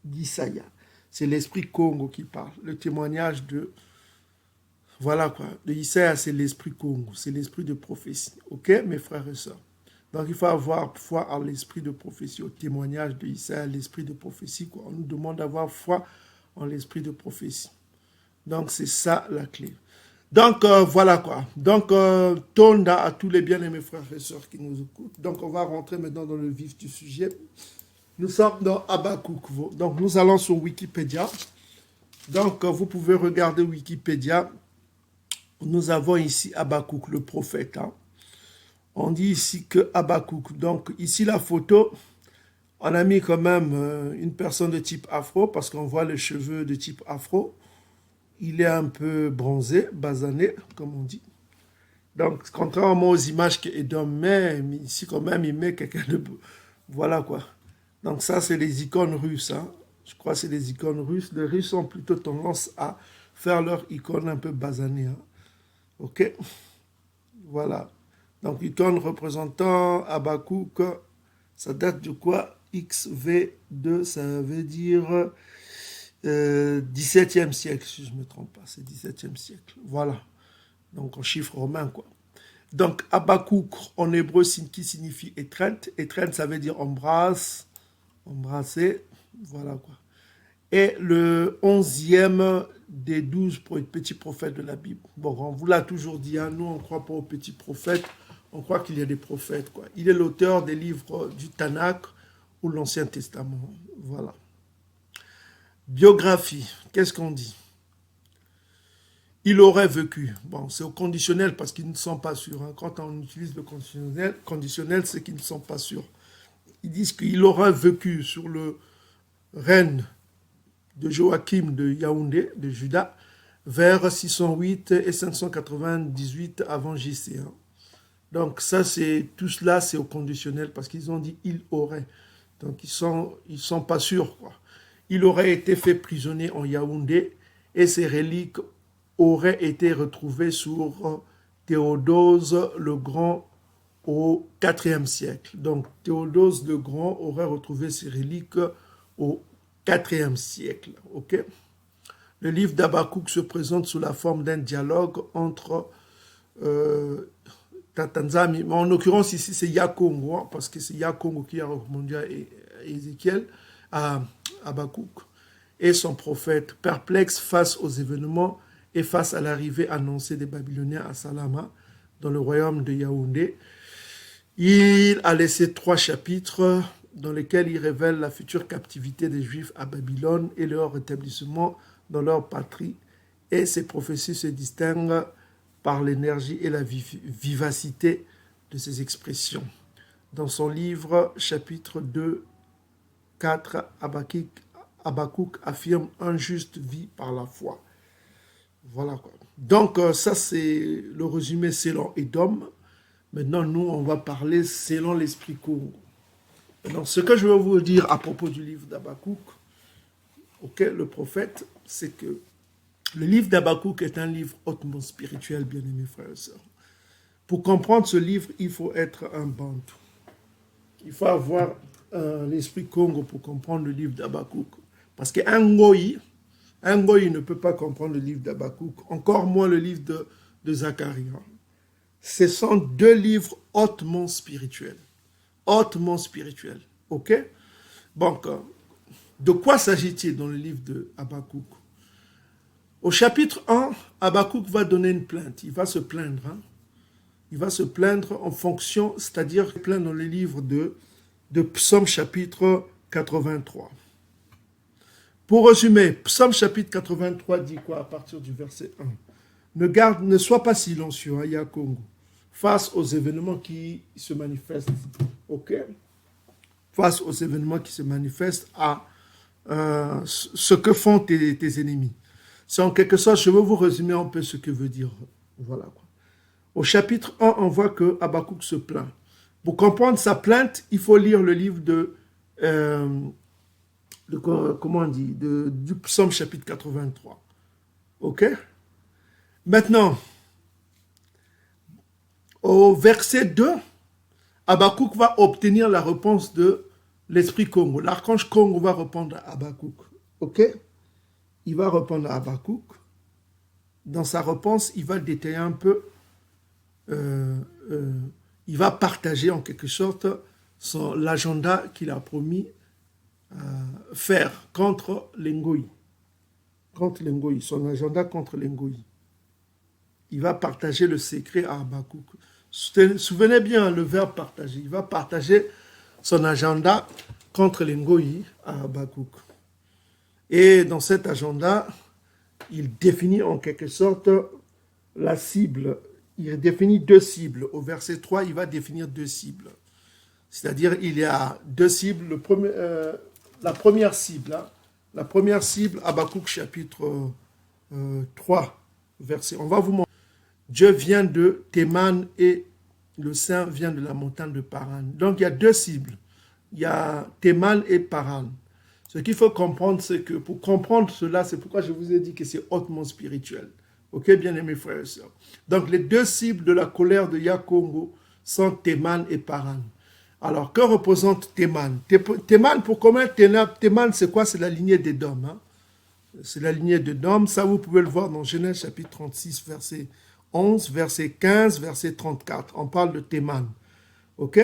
d'Isaïa. C'est l'esprit Congo qui parle. Le témoignage de... Voilà quoi. De Isaïa, c'est l'esprit Congo. C'est l'esprit de prophétie. Ok, mes frères et sœurs? Donc, il faut avoir foi en l'esprit de prophétie, au témoignage de Isaïa, l'esprit de prophétie. Quoi. On nous demande d'avoir foi en l'esprit de prophétie. Donc, c'est ça la clé. Donc, voilà quoi. Donc, Tonda à tous les bien-aimés frères et sœurs qui nous écoutent. Donc, on va rentrer maintenant dans le vif du sujet. Nous sommes dans Habakkuk. Donc, nous allons sur Wikipédia. Donc, vous pouvez regarder Wikipédia. Nous avons ici Habakkuk, le prophète. Hein. On dit ici que Habakkuk. Donc, ici, la photo, on a mis quand même une personne de type afro parce qu'on voit les cheveux de type afro. Il est un peu bronzé, basané, comme on dit. Donc, contrairement aux images qu'Edom met, ici quand même, il met quelqu'un de... Voilà quoi. Donc ça, c'est les icônes russes. Hein. Je crois que c'est les icônes russes. Les Russes ont plutôt tendance à faire leurs icônes un peu basanées. Hein. Ok? Voilà. Donc, icône représentant Habakkuk, ça date de quoi? XV2, ça veut dire... 17e siècle, si je ne me trompe pas, c'est 17e siècle. Voilà. Donc, en chiffre romain, quoi. Donc, Habakkuk, en hébreu, qui signifie étreinte. Étreinte, ça veut dire embrasse, embrasser. Voilà, quoi. Et le 11e des 12 petits prophètes de la Bible. Bon, on vous l'a toujours dit, hein, nous, on ne croit pas aux petits prophètes, on croit qu'il y a des prophètes, quoi. Il est l'auteur des livres du Tanakh ou l'Ancien Testament. Voilà. Biographie, qu'est-ce qu'on dit? Il aurait vécu. Bon, c'est au conditionnel parce qu'ils ne sont pas sûrs. Hein. Quand on utilise le conditionnel, c'est qu'ils ne sont pas sûrs. Ils disent qu'il aurait vécu sur le règne de Joachim de Yaoundé, de Juda, vers 608 et 598 avant JC. Hein. Donc ça, tout cela, c'est au conditionnel parce qu'ils ont dit « il aurait ». Donc ils sont pas sûrs, quoi. Il aurait été fait prisonnier en Yaoundé et ses reliques auraient été retrouvées sur Théodose le Grand au IVe siècle. Donc Théodose le Grand aurait retrouvé ses reliques au IVe siècle. Okay? Le livre d'Habakkuk se présente sous la forme d'un dialogue entre Tatanzami, mais en l'occurrence ici c'est Yakongo, hein, parce que c'est Yakongo qui a recommandé à Ézéchiel, à Habakkuk, et son prophète, perplexe face aux événements et face à l'arrivée annoncée des Babyloniens à Salama, dans le royaume de Yaoundé. Il a laissé 3 chapitres dans lesquels il révèle la future captivité des Juifs à Babylone et leur rétablissement dans leur patrie. Et ces prophéties se distinguent par l'énergie et la vivacité de ces expressions. Dans son livre, chapitre 2, 4, Habakkuk affirme « Un juste vit par la foi ». Voilà quoi. Donc ça c'est le résumé selon Édom. Maintenant nous on va parler selon l'esprit Congo. Donc ce que je veux vous dire à propos du livre d'Habakkuk, le prophète, c'est que le livre d'Habakkuk est un livre hautement spirituel, bien-aimés frères et sœurs. Pour comprendre ce livre, il faut être un bantou. Il faut avoir l'esprit Congo pour comprendre le livre d'Habakkuk. Parce qu'un Ngoï ne peut pas comprendre le livre d'Habakkuk, encore moins le livre de Zacharie. Ce sont deux livres hautement spirituels. Hautement spirituels. Ok? Donc, de quoi s'agit-il dans le livre de Habakkuk? Au chapitre 1, Habakkuk va donner une plainte. Il va se plaindre. Il va se plaindre en fonction, c'est-à-dire plaindre dans le livre de Psaume chapitre 83. Pour résumer, Psaume chapitre 83 dit quoi à partir du verset 1? Ne sois pas silencieux, Yakongo, face aux événements qui se manifestent. Ok? Face aux événements qui se manifestent à ce que font tes ennemis. C'est en quelque sorte, je veux vous résumer un peu ce que veut dire. Voilà quoi. Au chapitre 1, on voit que Habakkuk se plaint. Pour comprendre sa plainte, il faut lire le livre du Psaume chapitre 83. Ok? Maintenant, au verset 2, Habakkuk va obtenir la réponse de l'esprit Congo. L'archange Congo va répondre à Habakkuk. Ok? Il va répondre à Habakkuk. Dans sa réponse, il va détailler un peu, il va partager en quelque sorte l'agenda qu'il a promis faire contre les Ngoï. Contre les Ngoï, son agenda contre les Ngoï. Il va partager le secret à Habakkuk. Souvenez bien le verbe partager. Il va partager son agenda contre les Ngoï à Habakkuk. Et dans cet agenda, il définit en quelque sorte la cible. Il définit deux cibles. Au verset 3, il va définir deux cibles. C'est-à-dire, il y a deux cibles. La première cible, Habakkuk chapitre 3, verset. On va vous montrer. Dieu vient de Théman et le Saint vient de la montagne de Paran. Donc, il y a deux cibles. Il y a Théman et Paran. Ce qu'il faut comprendre, c'est que pour comprendre cela, c'est pourquoi je vous ai dit que c'est hautement spirituel. Ok, bien aimés frères et sœurs. Donc, les deux cibles de la colère de Yakongo sont Théman et Paran. Alors, que représente Théman? Théman, pour combien Théman, c'est quoi? C'est la lignée d'Édom. Hein? C'est la lignée d'Édom. Ça, vous pouvez le voir dans Genèse chapitre 36, verset 11, verset 15, verset 34. On parle de Théman. Ok?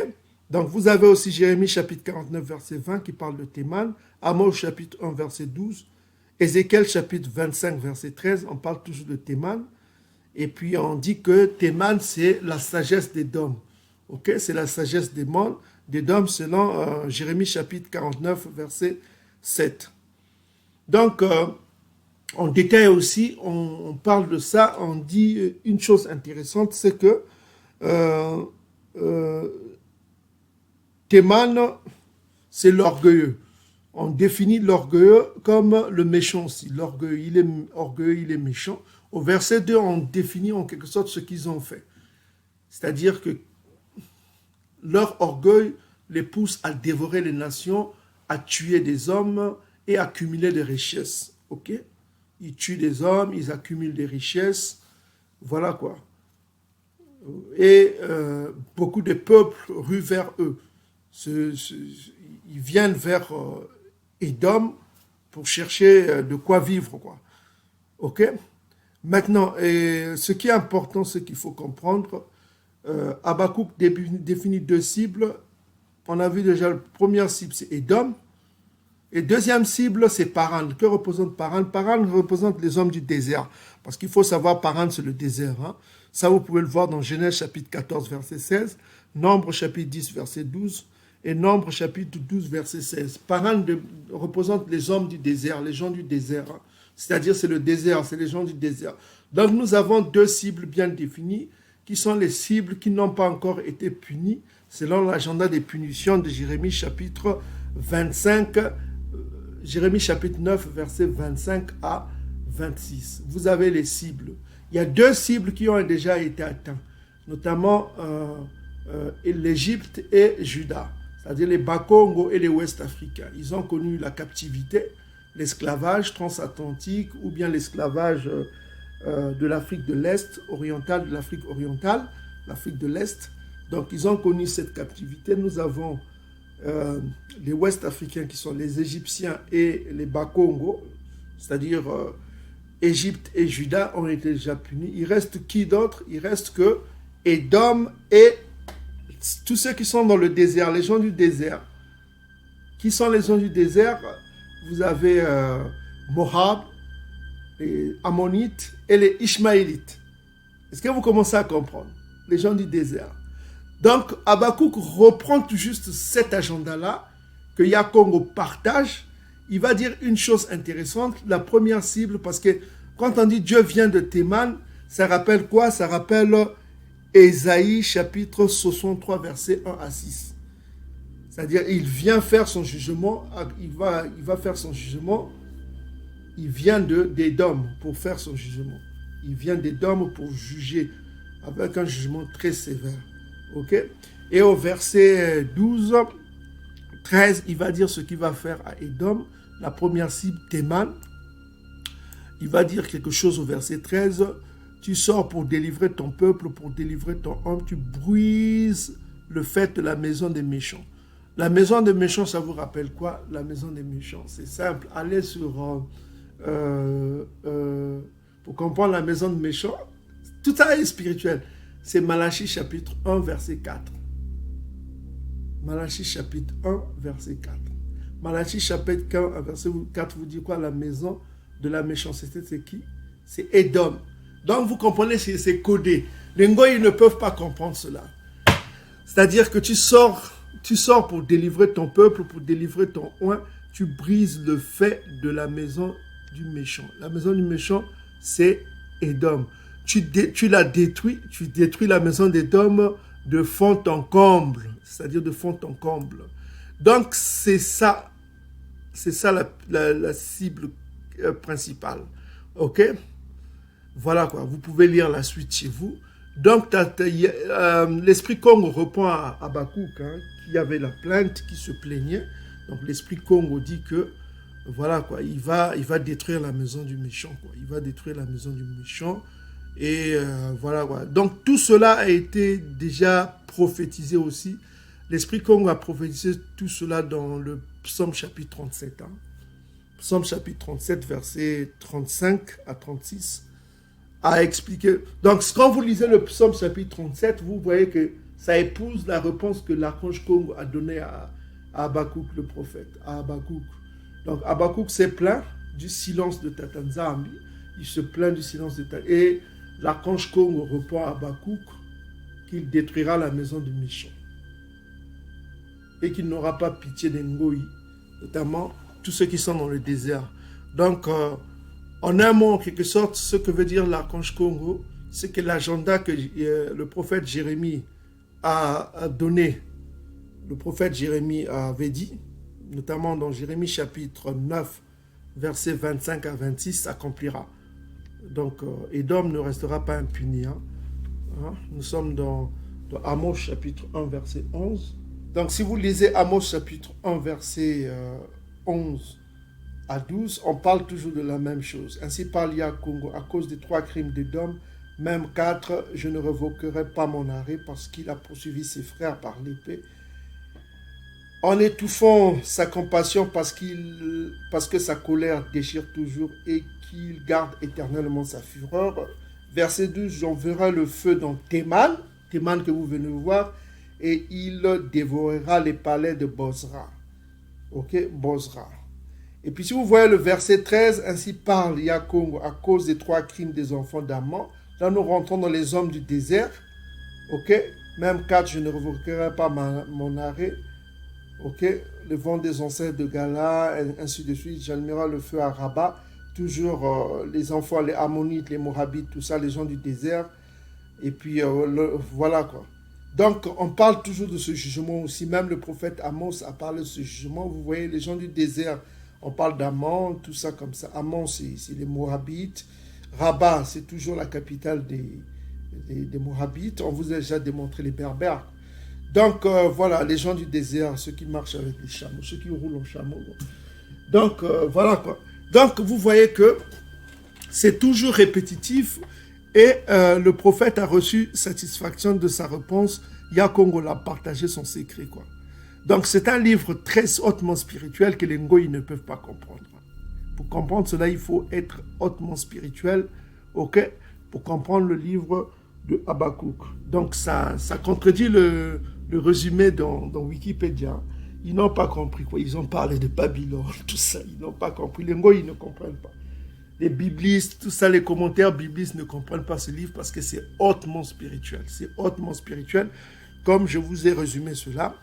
Donc, vous avez aussi Jérémie chapitre 49, verset 20 qui parle de Théman. Amos chapitre 1, verset 12. Ézéchiel chapitre 25, verset 13. On parle toujours de Théman. Et puis, on dit que Théman, c'est la sagesse d'Édom. Ok? C'est la sagesse d'Édom selon Jérémie chapitre 49, verset 7. Donc, on détaille aussi, on parle de ça, on dit une chose intéressante, c'est que Théman, c'est l'orgueilleux. On définit l'orgueilleux comme le méchant aussi. L'orgueilleux, il est méchant. Au verset 2, on définit en quelque sorte ce qu'ils ont fait. C'est-à-dire que leur orgueil les pousse à dévorer les nations, à tuer des hommes et à accumuler des richesses. Ok? Ils tuent des hommes, ils accumulent des richesses. Voilà quoi. Et beaucoup de peuples ruent vers eux. Ils viennent vers Édom pour chercher de quoi vivre, quoi. Ok? Maintenant, ce qui est important, c'est qu'il faut comprendre, Habakkuk définit deux cibles. On a vu déjà, la première cible, c'est Édom. Et deuxième cible, c'est Paran. Que représente Paran? Paran représente les hommes du désert. Parce qu'il faut savoir, Paran, c'est le désert. Hein? Ça, vous pouvez le voir dans Genèse chapitre 14, verset 16, Nombre chapitre 10, verset 12, et Nombre chapitre 12, verset 16. Paran représente les hommes du désert, les gens du désert. C'est-à-dire c'est le désert, c'est les gens du désert. Donc nous avons deux cibles bien définies, qui sont les cibles qui n'ont pas encore été punies, selon l'agenda des punitions de Jérémie chapitre 25, Jérémie chapitre 9, verset 25 à 26. Vous avez les cibles. Il y a deux cibles qui ont déjà été atteintes, notamment l'Égypte et Juda, c'est-à-dire les Bas-Congo et les Ouest-Africains. Ils ont connu la captivité, l'esclavage transatlantique ou bien l'esclavage de l'Afrique de l'Est, orientale, de l'Afrique orientale, l'Afrique de l'Est. Donc ils ont connu cette captivité. Nous avons les Ouest-Africains qui sont les Égyptiens et les Bas-Congo, c'est-à-dire Égypte et Juda ont été déjà punis. Il reste qui d'autre? Il reste que Édom et tous ceux qui sont dans le désert, les gens du désert. Qui sont les gens du désert? Vous avez Moab, les Ammonites et les Ishmaélites. Est-ce que vous commencez à comprendre? Les gens du désert. Donc, Habakkuk reprend tout juste cet agenda-là que Yakongo partage. Il va dire une chose intéressante, la première cible, parce que quand on dit Dieu vient de Théman, ça rappelle quoi? Ça rappelle Ésaïe chapitre 63, versets 1 à 6. C'est-à-dire, il vient faire son jugement, il va faire son jugement, il vient d'Édom pour faire son jugement. Il vient d'Édom pour juger avec un jugement très sévère. Ok? Et au verset 12, 13, il va dire ce qu'il va faire à Édom. La première cible, Théman. Il va dire quelque chose au verset 13. Tu sors pour délivrer ton peuple, pour délivrer ton homme. Tu brises le fait de la maison des méchants. La maison des méchants, ça vous rappelle quoi? La maison des méchants, c'est simple. Allez sur... pour comprendre la maison des méchants, tout ça est spirituel. C'est Malachie chapitre 1, verset 4. Malachie chapitre 1, verset 4. Malachie chapitre 1, verset 4 vous dit quoi? La maison de la méchanceté, c'est qui? C'est Édom. Donc vous comprenez, c'est codé. Les Ngoïs ne peuvent pas comprendre cela. C'est-à-dire que tu sors pour délivrer ton peuple, pour délivrer ton oint, tu brises le fait de la maison du méchant. La maison du méchant, c'est Édom. Tu la détruis, tu détruis la maison d'Édom de fond en comble, c'est-à-dire de fond en comble. Donc, c'est ça la cible principale. Ok? Voilà quoi, vous pouvez lire la suite chez vous. Donc, l'esprit Congo répond à Habakkuk, qui avait la plainte, qui se plaignait. Donc, l'esprit Congo dit que, voilà quoi, il va détruire la maison du méchant, quoi. Il va détruire la maison du méchant. Et voilà quoi. Donc, tout cela a été déjà prophétisé aussi. L'esprit Congo a prophétisé tout cela dans le psaume chapitre 37. Psaume chapitre 37, versets 35 à 36. A expliqué. Donc, quand vous lisez le psaume chapitre 37, vous voyez que ça épouse la réponse que l'archange Congo a donnée à Habakkuk, le prophète, à Habakkuk. Donc, Habakkuk s'est plaint du silence de Tatanzambi. Il se plaint du silence de Tatanzambi. Et l'archange Congo répond à Habakkuk qu'il détruira la maison du méchant. Et qu'il n'aura pas pitié des Ngoïs, notamment tous ceux qui sont dans le désert. Donc, en un mot, en quelque sorte, ce que veut dire l'archange Congo, c'est que l'agenda que le prophète Jérémie a donné, le prophète Jérémie avait dit, notamment dans Jérémie chapitre 9, versets 25 à 26, s'accomplira. Donc, Édom ne restera pas impuni. Nous sommes dans Amos chapitre 1, verset 11. Donc, si vous lisez Amos chapitre 1, verset 11 à 12, on parle toujours de la même chose. Ainsi parle Yakongo, à cause des 3 crimes d'Édom, même 4, je ne révoquerai pas mon arrêt parce qu'il a poursuivi ses frères par l'épée. En étouffant sa compassion parce que sa colère déchire toujours et qu'il garde éternellement sa fureur. Verset 12, j'enverrai le feu dans Théman que vous venez voir, et il dévorera les palais de Bozra. Ok, Bozra. Et puis si vous voyez le verset 13, ainsi parle Yakongo à cause des 3 crimes des enfants d'Amon. Là nous rentrons dans les hommes du désert. Ok, même 4, je ne révoquerai pas mon arrêt Ok, le vent des ancêtres de Gala, et ainsi de suite. J'allumerai le feu à Rabat. Toujours les enfants, les Ammonites, les Moabites, tout ça, les gens du désert. Et puis voilà quoi. Donc on parle toujours de ce jugement aussi. Même le prophète Amos a parlé de ce jugement. Vous voyez, les gens du désert, on parle d'Ammon, tout ça comme ça. Ammon, c'est les Moabites. Rabat, c'est toujours la capitale des Moabites. On vous a déjà démontré les Berbères. Donc voilà, les gens du désert, ceux qui marchent avec les chameaux, ceux qui roulent en chameau. Donc voilà quoi. Donc vous voyez que c'est toujours répétitif et le prophète a reçu satisfaction de sa réponse. Yakongo l'a partagé son secret quoi. Donc c'est un livre très hautement spirituel que les Ngoïs ne peuvent pas comprendre. Pour comprendre cela, il faut être hautement spirituel, ok, pour comprendre le livre de Habakkuk. Donc ça contredit le résumé dans Wikipédia. Ils n'ont pas compris quoi. Ils ont parlé de Babylone, tout ça. Ils n'ont pas compris. Les Ngoïs, ils ne comprennent pas. Les biblistes, tout ça, les commentaires biblistes ne comprennent pas ce livre parce que c'est hautement spirituel. C'est hautement spirituel, comme je vous ai résumé cela.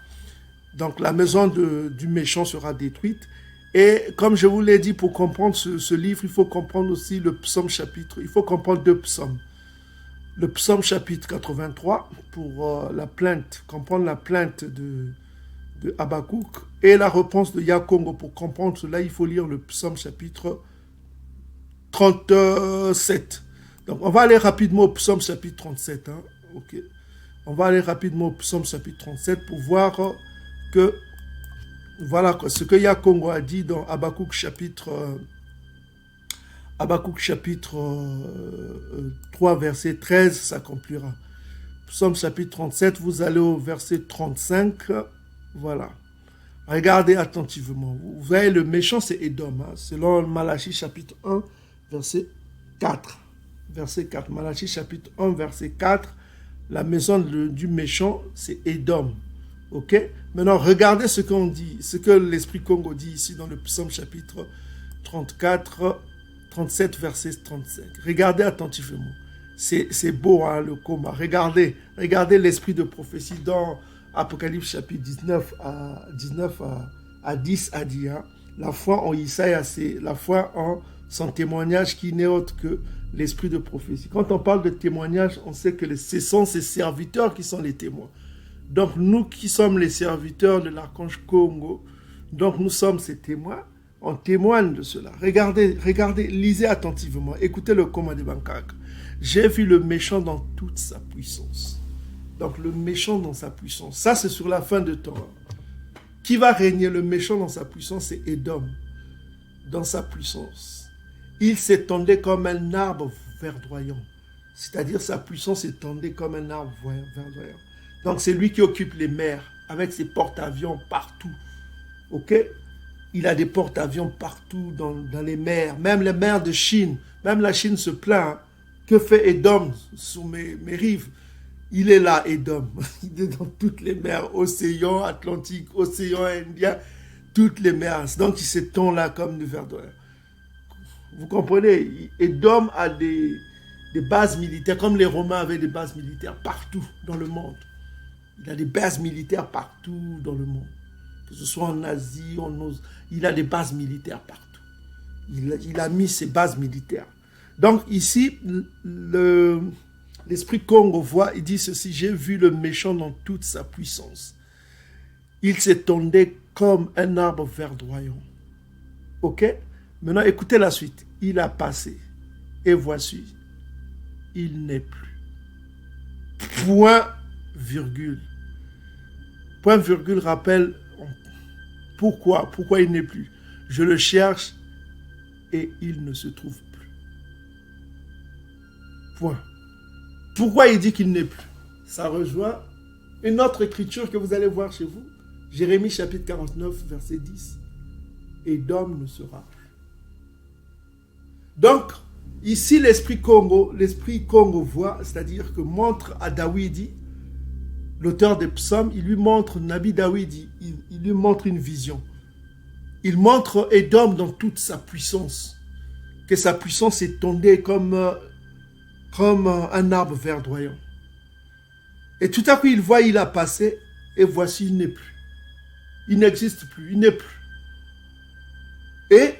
Donc la maison du méchant sera détruite. Et comme je vous l'ai dit, pour comprendre ce livre, il faut comprendre aussi le psaume chapitre. Il faut comprendre 2 psaumes. Le psaume chapitre 83 pour la plainte, comprendre la plainte de Habakkuk et la réponse de Yakongo. Pour comprendre cela, il faut lire le psaume chapitre 37. Donc on va aller rapidement au psaume chapitre 37. Hein. Okay. On va aller rapidement au psaume chapitre 37 pour voir que voilà ce que Yakongo a dit dans Habakkuk chapitre 3 verset 13 s'accomplira. Psaume chapitre 37, vous allez au verset 35. Voilà. Regardez attentivement. Vous voyez, le méchant c'est Édom. Hein, selon Malachie chapitre 1 verset 4. Verset 4. Malachie chapitre 1 verset 4. La maison du méchant c'est Édom. Ok. Maintenant, regardez ce qu'on dit, ce que l'Esprit Congo dit ici dans le psaume chapitre 34, 37, verset 35. Regardez attentivement. C'est beau, hein, le coma. Regardez l'esprit de prophétie dans Apocalypse chapitre 19 à 10 à dit. Hein, la foi en Isaïe, c'est la foi en son témoignage qui n'est autre que l'esprit de prophétie. Quand on parle de témoignage, on sait que ce sont ses serviteurs qui sont les témoins. Donc nous qui sommes les serviteurs de l'archange Congo, donc nous sommes ses témoins, on témoigne de cela. Regardez, lisez attentivement, écoutez le coma de Bangkok. J'ai vu le méchant dans toute sa puissance. Donc le méchant dans sa puissance, ça c'est sur la fin de temps. Qui va régner le méchant dans sa puissance? C'est Édom, dans sa puissance. Il s'étendait comme un arbre verdoyant, c'est-à-dire sa puissance s'étendait comme un arbre verdoyant. Donc c'est lui qui occupe les mers avec ses porte-avions partout. Ok? Il a des porte-avions partout dans les mers, même les mers de Chine. Même la Chine se plaint. Hein. Que fait Édom sur mes rives? Il est là, Édom. Il est dans toutes les mers, océan Atlantique, océan Indien, toutes les mers. Donc il s'étend là comme du verdoyant. Vous comprenez? Édom a des bases militaires, comme les Romains avaient des bases militaires partout dans le monde. Il a des bases militaires partout dans le monde. Que ce soit en Asie, il a des bases militaires partout. Il a mis ses bases militaires. Donc ici, l'Esprit Congo voit, il dit ceci: j'ai vu le méchant dans toute sa puissance. Il s'étendait comme un arbre verdoyant. Ok? Maintenant, écoutez la suite. Il a passé. Et voici, il n'est plus. Point, virgule. Point, virgule rappelle pourquoi il n'est plus. Je le cherche et il ne se trouve plus. Point. Pourquoi il dit qu'il n'est plus? Ça rejoint une autre écriture que vous allez voir chez vous. Jérémie chapitre 49, verset 10. Édom ne sera plus. Donc, ici, l'Esprit Congo voit, c'est-à-dire que montre à Dawidi, l'auteur des psaumes, il lui montre, Nabi Dawidi, il lui montre une vision. Il montre Édom dans toute sa puissance, que sa puissance s'étendait comme un arbre verdoyant. Et tout à coup, il voit, il a passé, et voici, il n'est plus. Il n'existe plus, il n'est plus. Et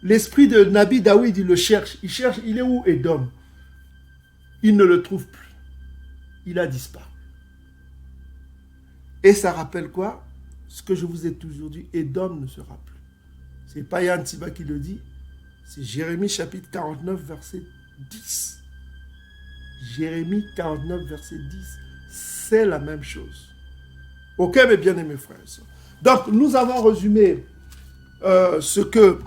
l'esprit de Nabi Daoud, il le cherche. Il est où Édom? Il ne le trouve plus. Il a disparu. Et ça rappelle quoi? Ce que je vous ai toujours dit, Édom ne sera plus. Ce n'est pas Yann Tiba qui le dit, c'est Jérémie chapitre 49, verset 10. Jérémie 49, verset 10, c'est la même chose. Ok, mes bien-aimés frères et sœurs. Donc, nous avons résumé ce que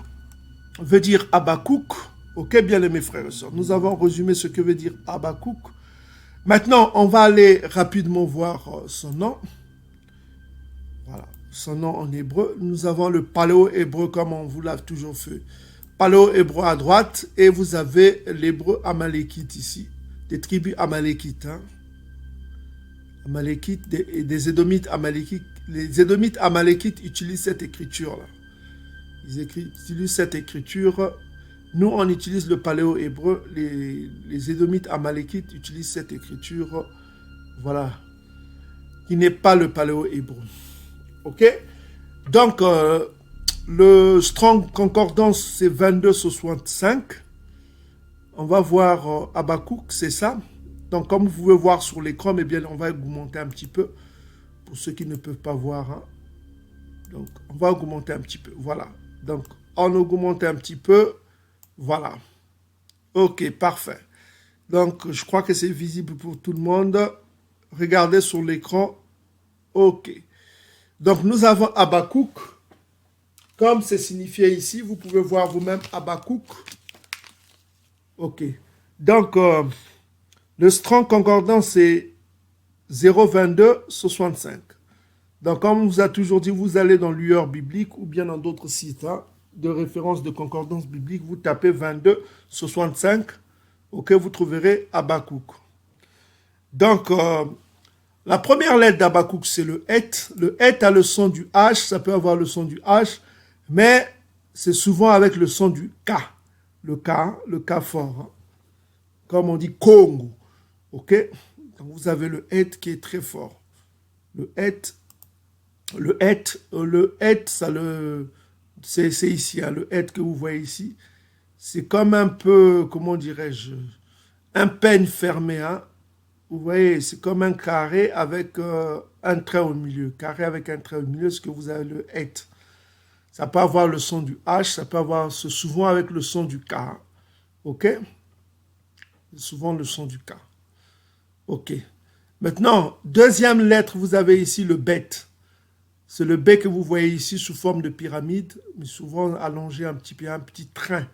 veut dire Habakkuk. Ok, bien-aimés frères et sœurs. Nous avons résumé ce que veut dire Habakkuk. Maintenant, on va aller rapidement voir son nom. Voilà, son nom en hébreu. Nous avons le paléo-hébreu comme on vous l'a toujours fait. Paléo-hébreu à droite et vous avez l'hébreu amalékite ici. Des tribus amalékites. Hein. Amalékites, des édomites amalékites. Les édomites amalékites utilisent cette écriture-là. Ils utilisent cette écriture. Nous, on utilise le paléo-hébreu. Les édomites amalékites utilisent cette écriture. Voilà. Qui n'est pas le paléo-hébreu. Ok? Donc, le Strong Concordance, c'est 2265. On va voir Habakkuk, c'est ça. Donc, comme vous pouvez voir sur l'écran, mais bien, on va augmenter un petit peu. Pour ceux qui ne peuvent pas voir. Hein. Donc, on va augmenter un petit peu. Voilà. Donc, on augmente un petit peu. Voilà. Ok, parfait. Donc, je crois que c'est visible pour tout le monde. Regardez sur l'écran. Ok. Donc, nous avons Habakkuk. Comme c'est signifié ici, vous pouvez voir vous-même Habakkuk. Ok. Donc, le Strong Concordance, c'est 02265. Donc, comme on vous a toujours dit, vous allez dans l'UR biblique ou bien dans d'autres sites hein, de référence de concordance biblique, vous tapez 2265, ok, vous trouverez Habakkuk. Donc, la première lettre d'Habakkuk, c'est le Het. Le Het a le son du H, ça peut avoir le son du H, mais c'est souvent avec le son du K. Le K fort. Hein. Comme on dit Congo. Ok? Donc vous avez le Het qui est très fort. Le Het, c'est ici, hein, le Het que vous voyez ici. C'est comme un peu, comment dirais-je, un peigne fermé. Hein? Vous voyez, c'est comme un carré avec un trait au milieu. Carré avec un trait au milieu, ce que vous avez le Het. Ça peut avoir le son du H, ça peut avoir souvent avec le son du K. Hein? Ok? Souvent le son du K. Ok. Maintenant, deuxième lettre, vous avez ici le Bet. C'est le B que vous voyez ici sous forme de pyramide, mais souvent allongé un petit train.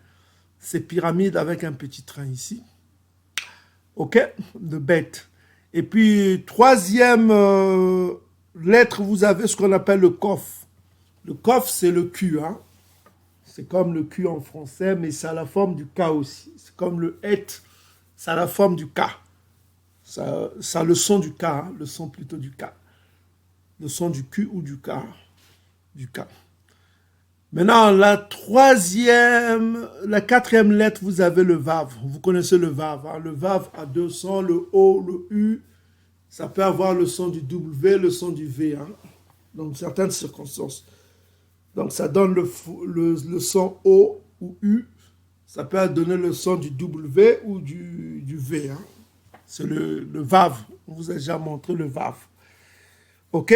C'est pyramide avec un petit train ici. Ok? Le Bet. Et puis, troisième lettre, vous avez ce qu'on appelle le Kof. Le Kof, c'est le Q. Hein? C'est comme le Q en français, mais ça a la forme du K aussi. C'est comme le Het, ça a la forme du K. Ça a le son du K, hein? Le son plutôt du K. Le son du Q ou du K. Du K. Maintenant, la quatrième lettre, vous avez le Vav. Vous connaissez le Vav. Hein? Le Vav a deux sons, le O, le U. Ça peut avoir le son du W, le son du V. Hein? Dans certaines circonstances. Donc, ça donne le son O ou U. Ça peut donner le son du W ou du V. Hein? C'est le Vav. On vous a déjà montré le Vav. OK?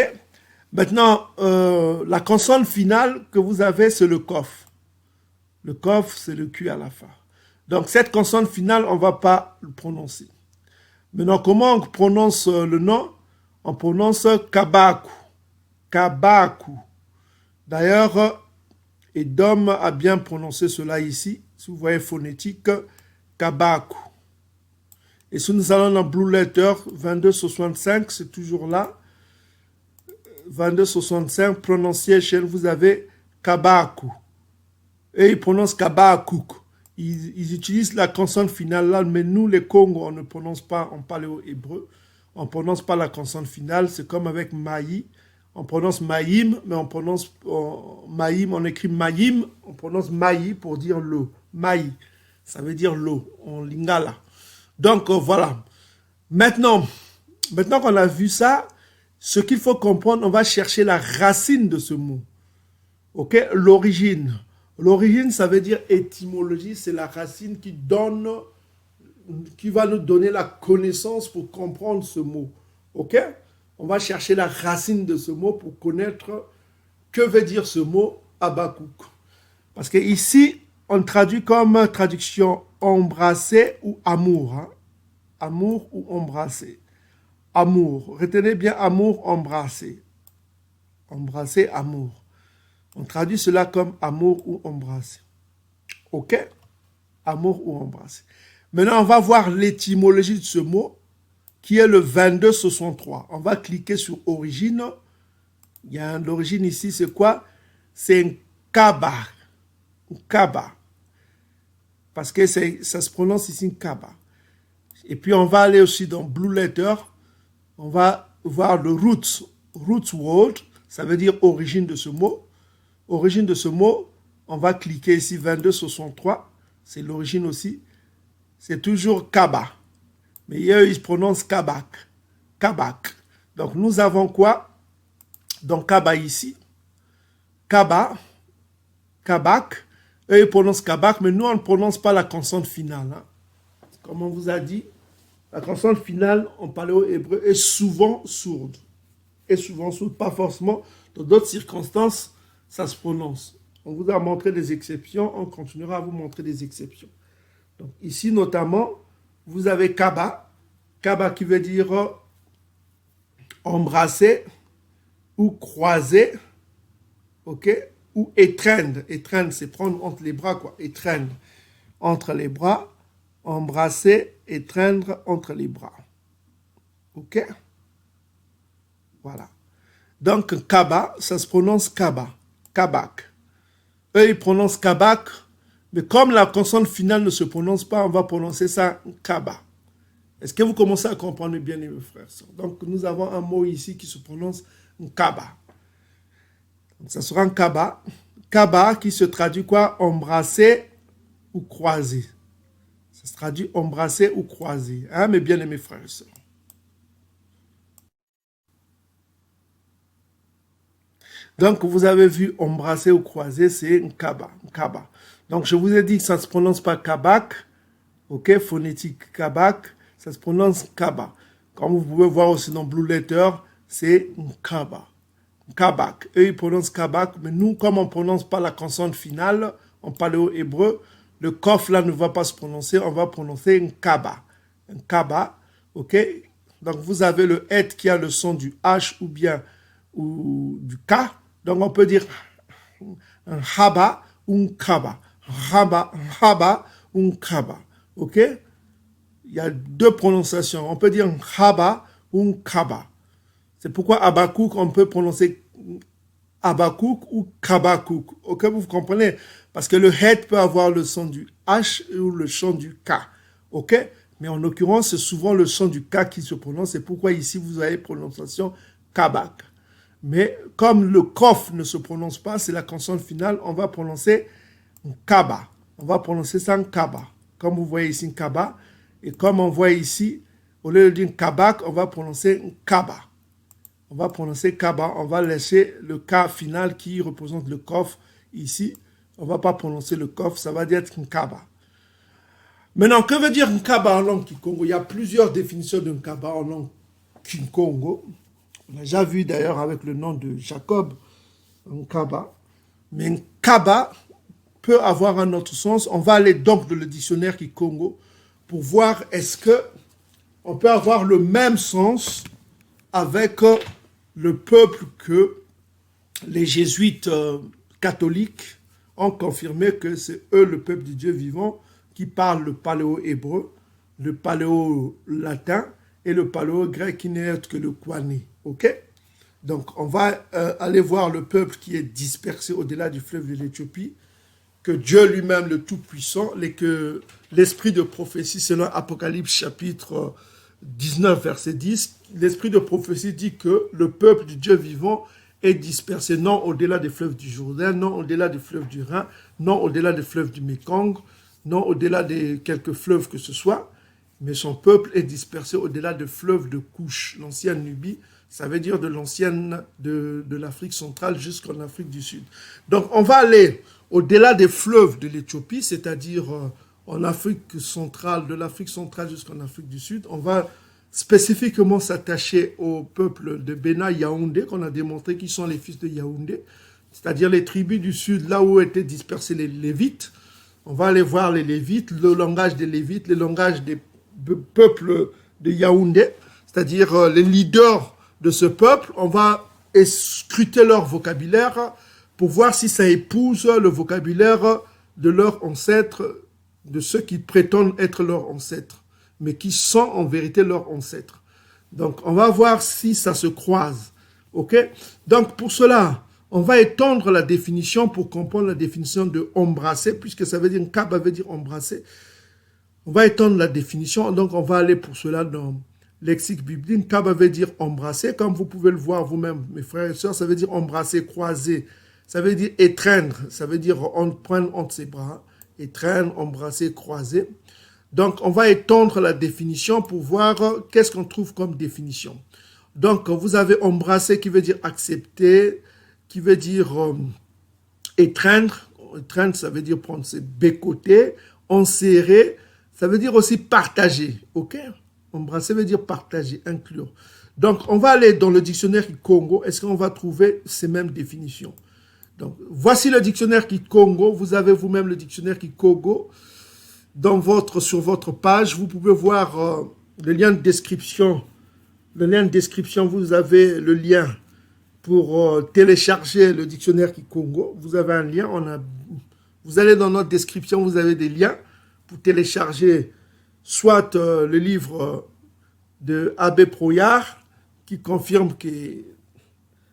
Maintenant, la consonne finale que vous avez, c'est le Kof. Le Kof, c'est le Q à la fin. Donc, cette consonne finale, on ne va pas le prononcer. Maintenant, comment on prononce le nom? On prononce Kabaku. Kabaku. D'ailleurs, Edom a bien prononcé cela ici. Si vous voyez phonétique, Kabaku. Et si nous allons dans Blue Letter 2265, c'est toujours là. 2265, prononciation, vous avez Kabaku. Et ils prononcent Kabakuk. Ils utilisent la consonne finale là, mais nous, les Congos, on ne prononce pas en paléo-hébreu. On ne prononce pas la consonne finale. C'est comme avec Maï. On prononce Maïm, mais on prononce Maïm, on écrit Maïm, on prononce Maï pour dire l'eau. Maï, ça veut dire l'eau, en lingala. Donc voilà. Maintenant qu'on a vu ça, ce qu'il faut comprendre, on va chercher la racine de ce mot. Ok, l'origine. L'origine, ça veut dire étymologie, c'est la racine qui va nous donner la connaissance pour comprendre ce mot. Ok, on va chercher la racine de ce mot pour connaître que veut dire ce mot Habakkuk. Parce que ici, on traduit comme traduction embrasser ou amour. Hein? Amour ou embrasser. Amour. Retenez bien amour, embrasser. Embrasser, amour. On traduit cela comme amour ou embrasser. Ok? Amour ou embrasser. Maintenant, on va voir l'étymologie de ce mot qui est le 2263. On va cliquer sur origine. Il y a l'origine ici, c'est quoi? C'est un kaba. Kaba. Parce que ça se prononce ici kaba. Et puis, on va aller aussi dans Blue Letter. On va voir le roots word. Ça veut dire origine de ce mot. Origine de ce mot, on va cliquer ici 2263, c'est l'origine aussi. C'est toujours Kaba. Mais eux, ils prononcent Kabak. Kabak. Donc nous avons quoi? Donc Kaba ici. Kaba. Kabak. Eux, ils prononcent Kabak, mais nous, on ne prononce pas la consonne finale. Hein. Comme on vous a dit, la consonne finale en paléo-hébreu est souvent sourde. Est souvent sourde, pas forcément. Dans d'autres circonstances, ça se prononce. On vous a montré des exceptions, on continuera à vous montrer des exceptions. Donc ici notamment, vous avez Kaba, Kaba qui veut dire embrasser ou croiser, ok, ou étreindre. Étreindre, c'est prendre entre les bras, quoi. Étreindre entre les bras, embrasser, étreindre entre les bras. Ok? Voilà. Donc Kaba, ça se prononce Kaba. Kabak. Eux, ils prononcent Kabak, mais comme la consonne finale ne se prononce pas, on va prononcer ça Kaba. Est-ce que vous commencez à comprendre bien, mes frères? Donc, nous avons un mot ici qui se prononce Kaba. Donc, ça sera un Kaba. Kaba qui se traduit quoi? Embrasser ou croiser. Ça se traduit embrasser ou croiser. Hein, mes bien-aimés frères et sœurs. Donc, vous avez vu embrasser ou croiser, c'est un kaba, kaba. Donc, je vous ai dit que ça ne se prononce pas kabak, ok, phonétique kabak, ça se prononce kaba. Comme vous pouvez voir aussi dans Blue Letter, c'est un kaba, kabak. Eux, ils prononcent kabak, mais nous, comme on ne prononce pas la consonne finale en paléo-hébreu, le kof là ne va pas se prononcer, on va prononcer un kaba, ok. Donc, vous avez le et qui a le son du H ou bien du K. Donc, on peut dire un haba ou un kaba. Haba ou un kaba. OK? Il y a deux prononciations. On peut dire un haba ou un kaba. C'est pourquoi Habakkuk, on peut prononcer Habakkuk ou Kabakuk. OK, vous comprenez? Parce que le het peut avoir le son du H ou le son du K. OK? Mais en l'occurrence, c'est souvent le son du K qui se prononce. C'est pourquoi ici, vous avez prononciation Kabak. Mais comme le kof ne se prononce pas, c'est la consonne finale, on va prononcer kaba. On va prononcer ça en kaba. Comme vous voyez ici, kaba. Et comme on voit ici, au lieu de dire kabak, on va prononcer kaba. On va prononcer kaba. On va laisser le K final qui représente le kof ici. On ne va pas prononcer le kof, ça va dire kaba. Maintenant, que veut dire kaba en langue kikongo? Il y a plusieurs définitions d'un kaba en langue kikongo. On a déjà vu d'ailleurs avec le nom de Jacob, un kaba. Mais un kaba peut avoir un autre sens. On va aller donc dans le dictionnaire kikongo pour voir est-ce qu'on peut avoir le même sens avec le peuple que les jésuites catholiques ont confirmé que c'est eux, le peuple du Dieu vivant, qui parle le paléo-hébreu, le paléo-latin et le paléo-grec qui n'est autre que le kouani. Ok? Donc, on va aller voir le peuple qui est dispersé au-delà du fleuve de l'Éthiopie, que Dieu lui-même, le Tout-Puissant, et que l'esprit de prophétie, selon Apocalypse chapitre 19, verset 10, l'esprit de prophétie dit que le peuple du Dieu vivant est dispersé, non au-delà des fleuves du Jourdain, non au-delà des fleuves du Rhin, non au-delà des fleuves du Mékong, non au-delà de quelques fleuves que ce soit, Mais son peuple est dispersé au-delà de fleuves de Couche, l'ancienne Nubie, ça veut dire de l'ancienne de l'Afrique centrale jusqu'en Afrique du Sud. Donc on va aller au-delà des fleuves de l'Éthiopie, c'est-à-dire en Afrique centrale, de l'Afrique centrale jusqu'en Afrique du Sud. On va spécifiquement s'attacher au peuple de Bena Yaoundé, qu'on a démontré qu'ils sont les fils de Yaoundé, c'est-à-dire les tribus du Sud, là où étaient dispersés les Lévites. On va aller voir les Lévites, le langage des Lévites, le langage des peuples de Yaoundé, c'est-à-dire les leaders de ce peuple. On va scruter leur vocabulaire pour voir si ça épouse le vocabulaire de leurs ancêtres, de ceux qui prétendent être leurs ancêtres, mais qui sont en vérité leurs ancêtres. Donc, on va voir si ça se croise. OK? Donc, pour cela, on va étendre la définition pour comprendre la définition de embrasser, puisque ça veut dire, kaba veut dire embrasser. On va étendre la définition, donc on va aller pour cela dans lexique biblique. Kaba veut dire embrasser, comme vous pouvez le voir vous-même, mes frères et sœurs, ça veut dire embrasser, croiser. Ça veut dire étreindre, ça veut dire prendre entre ses bras, étreindre, embrasser, croiser. Donc, on va étendre la définition pour voir qu'est-ce qu'on trouve comme définition. Donc, vous avez embrasser qui veut dire accepter, qui veut dire étreindre. Étreindre, ça veut dire prendre ses bécotés, enserrer. Ça veut dire aussi partager. OK? Embrasser veut dire partager, inclure. Donc, on va aller dans le dictionnaire Congo. Est-ce qu'on va trouver ces mêmes définitions? Donc, voici le dictionnaire Congo. Vous avez vous-même le dictionnaire Congo sur votre page. Vous pouvez voir le lien de description. Le lien de description, vous avez le lien pour télécharger le dictionnaire Congo. Vous avez un lien. Vous allez dans notre description, vous avez des liens pour télécharger soit le livre de Abbé Proyard qui confirme que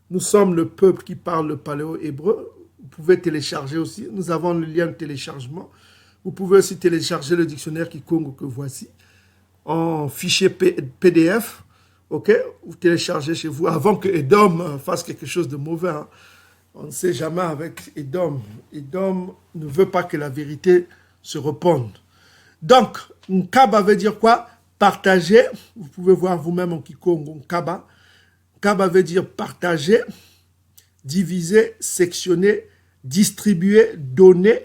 nous sommes le peuple qui parle le paléo-hébreu. Vous pouvez télécharger aussi. Nous avons le lien de téléchargement. Vous pouvez aussi télécharger le dictionnaire Congo que voici en fichier PDF. OK? Vous téléchargez chez vous avant que Edom fasse quelque chose de mauvais. Hein. On ne sait jamais avec Edom. Edom ne veut pas que la vérité se répande. Donc, Nkaba veut dire quoi? Partager. Vous pouvez voir vous-même en Kikongo, Nkaba. Nkaba veut dire partager, diviser, sectionner, distribuer, donner,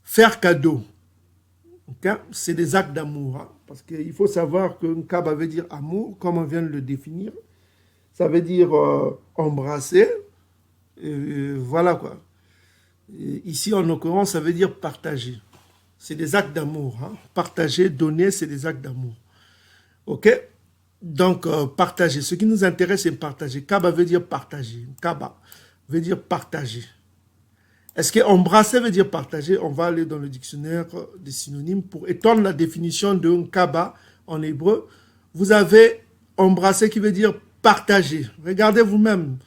faire cadeau. Okay? C'est des actes d'amour. Hein? Parce qu'il faut savoir que Nkaba veut dire amour, comme on vient de le définir. Ça veut dire embrasser. Voilà quoi. Ici, en l'occurrence, ça veut dire partager. C'est des actes d'amour. Hein? Partager, donner, c'est des actes d'amour. OK? Donc, partager. Ce qui nous intéresse, c'est partager. Kaba veut dire partager. Kaba veut dire partager. Est-ce que embrasser veut dire partager? On va aller dans le dictionnaire des synonymes pour étendre la définition de kaba en hébreu. Vous avez embrasser qui veut dire partager. Regardez vous-même.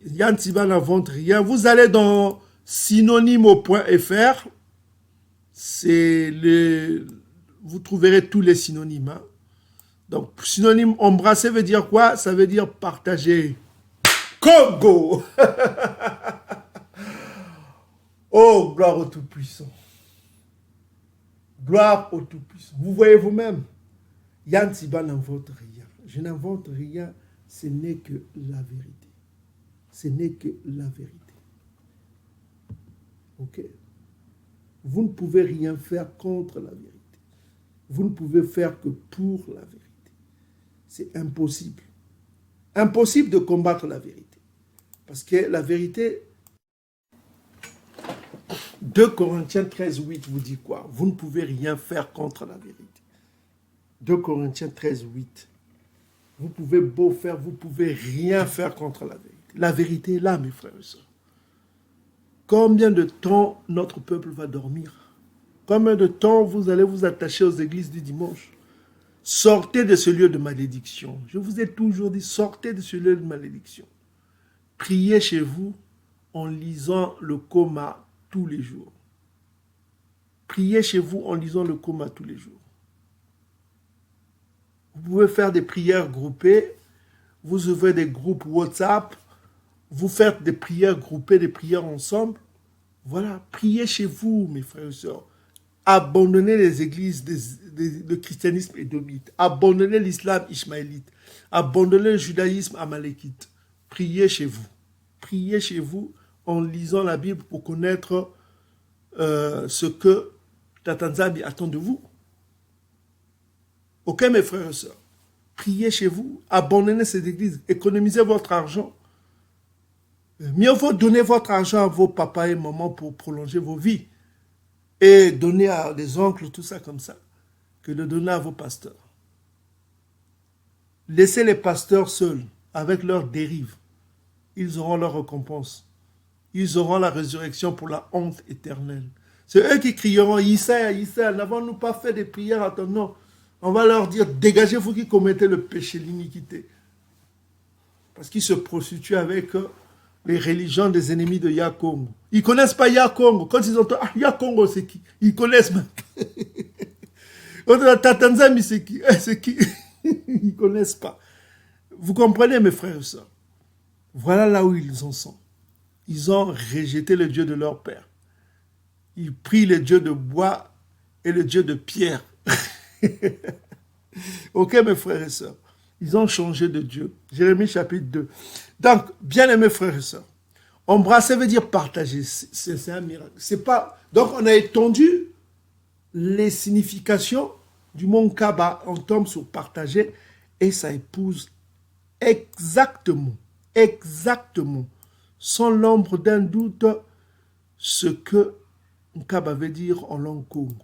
Yann Tiba n'invente rien. Vous allez dans synonyme.fr. Vous trouverez tous les synonymes. Hein. Donc, synonyme embrasser veut dire quoi? Ça veut dire partager. Congo! Oh, gloire au Tout-Puissant. Gloire au Tout-Puissant. Vous voyez vous-même, Yann Tiba n'invente rien. Je n'invente rien, ce n'est que la vérité. Ce n'est que la vérité. OK? Vous ne pouvez rien faire contre la vérité. Vous ne pouvez faire que pour la vérité. C'est impossible. Impossible de combattre la vérité. Parce que la vérité, 2 Corinthiens 13, 8 vous dit quoi? Vous ne pouvez rien faire contre la vérité. 2 Corinthiens 13, 8. Vous pouvez beau faire, vous ne pouvez rien faire contre la vérité. La vérité est là, mes frères et sœurs. Combien de temps notre peuple va dormir? Combien de temps vous allez vous attacher aux églises du dimanche? Sortez de ce lieu de malédiction. Je vous ai toujours dit, sortez de ce lieu de malédiction. Priez chez vous en lisant le coma tous les jours. Priez chez vous en lisant le coma tous les jours. Vous pouvez faire des prières groupées. Vous ouvrez des groupes WhatsApp. Vous faites des prières groupées, des prières ensemble. Voilà, priez chez vous, mes frères et sœurs. abandonnez les églises de christianisme édomite, abandonnez l'islam ismaélite, abandonnez le judaïsme amalékite. Priez chez vous. Priez chez vous en lisant la Bible pour connaître ce que Tata Nzambi attend de vous. Ok, mes frères et sœurs, priez chez vous, abandonnez ces églises, économisez votre argent. Mieux vaut donner votre argent à vos papas et mamans pour prolonger vos vies et donner à des oncles, tout ça comme ça, que de donner à vos pasteurs. Laissez les pasteurs seuls avec leurs dérives. Ils auront leur récompense. Ils auront la résurrection pour la honte éternelle. C'est eux qui crieront, Isaïe, Isaïe, n'avons-nous pas fait des prières à ton nom? On va leur dire, dégagez-vous qui commettez le péché, l'iniquité. Parce qu'ils se prostituent avec les religions des ennemis de Yakongo. Ils ne connaissent pas Yakongo. Quand ils entendent, ah, Yakongo, c'est qui? Ils connaissent même. Tata Nzambi, c'est qui? C'est qui? Ils ne connaissent pas. Vous comprenez, mes frères et sœurs? Voilà là où ils en sont. Ils ont rejeté le Dieu de leur père. Ils prient le Dieu de bois et le Dieu de pierre. Ok, mes frères et sœurs, ils ont changé de Dieu. Jérémie chapitre 2. Donc, bien aimés frères et sœurs, embrasser veut dire partager. C'est un miracle. C'est pas... Donc, on a étendu les significations du mot Kaba. On tombe sur partager et ça épouse exactement, sans l'ombre d'un doute, ce que Kaba veut dire en langue Congo.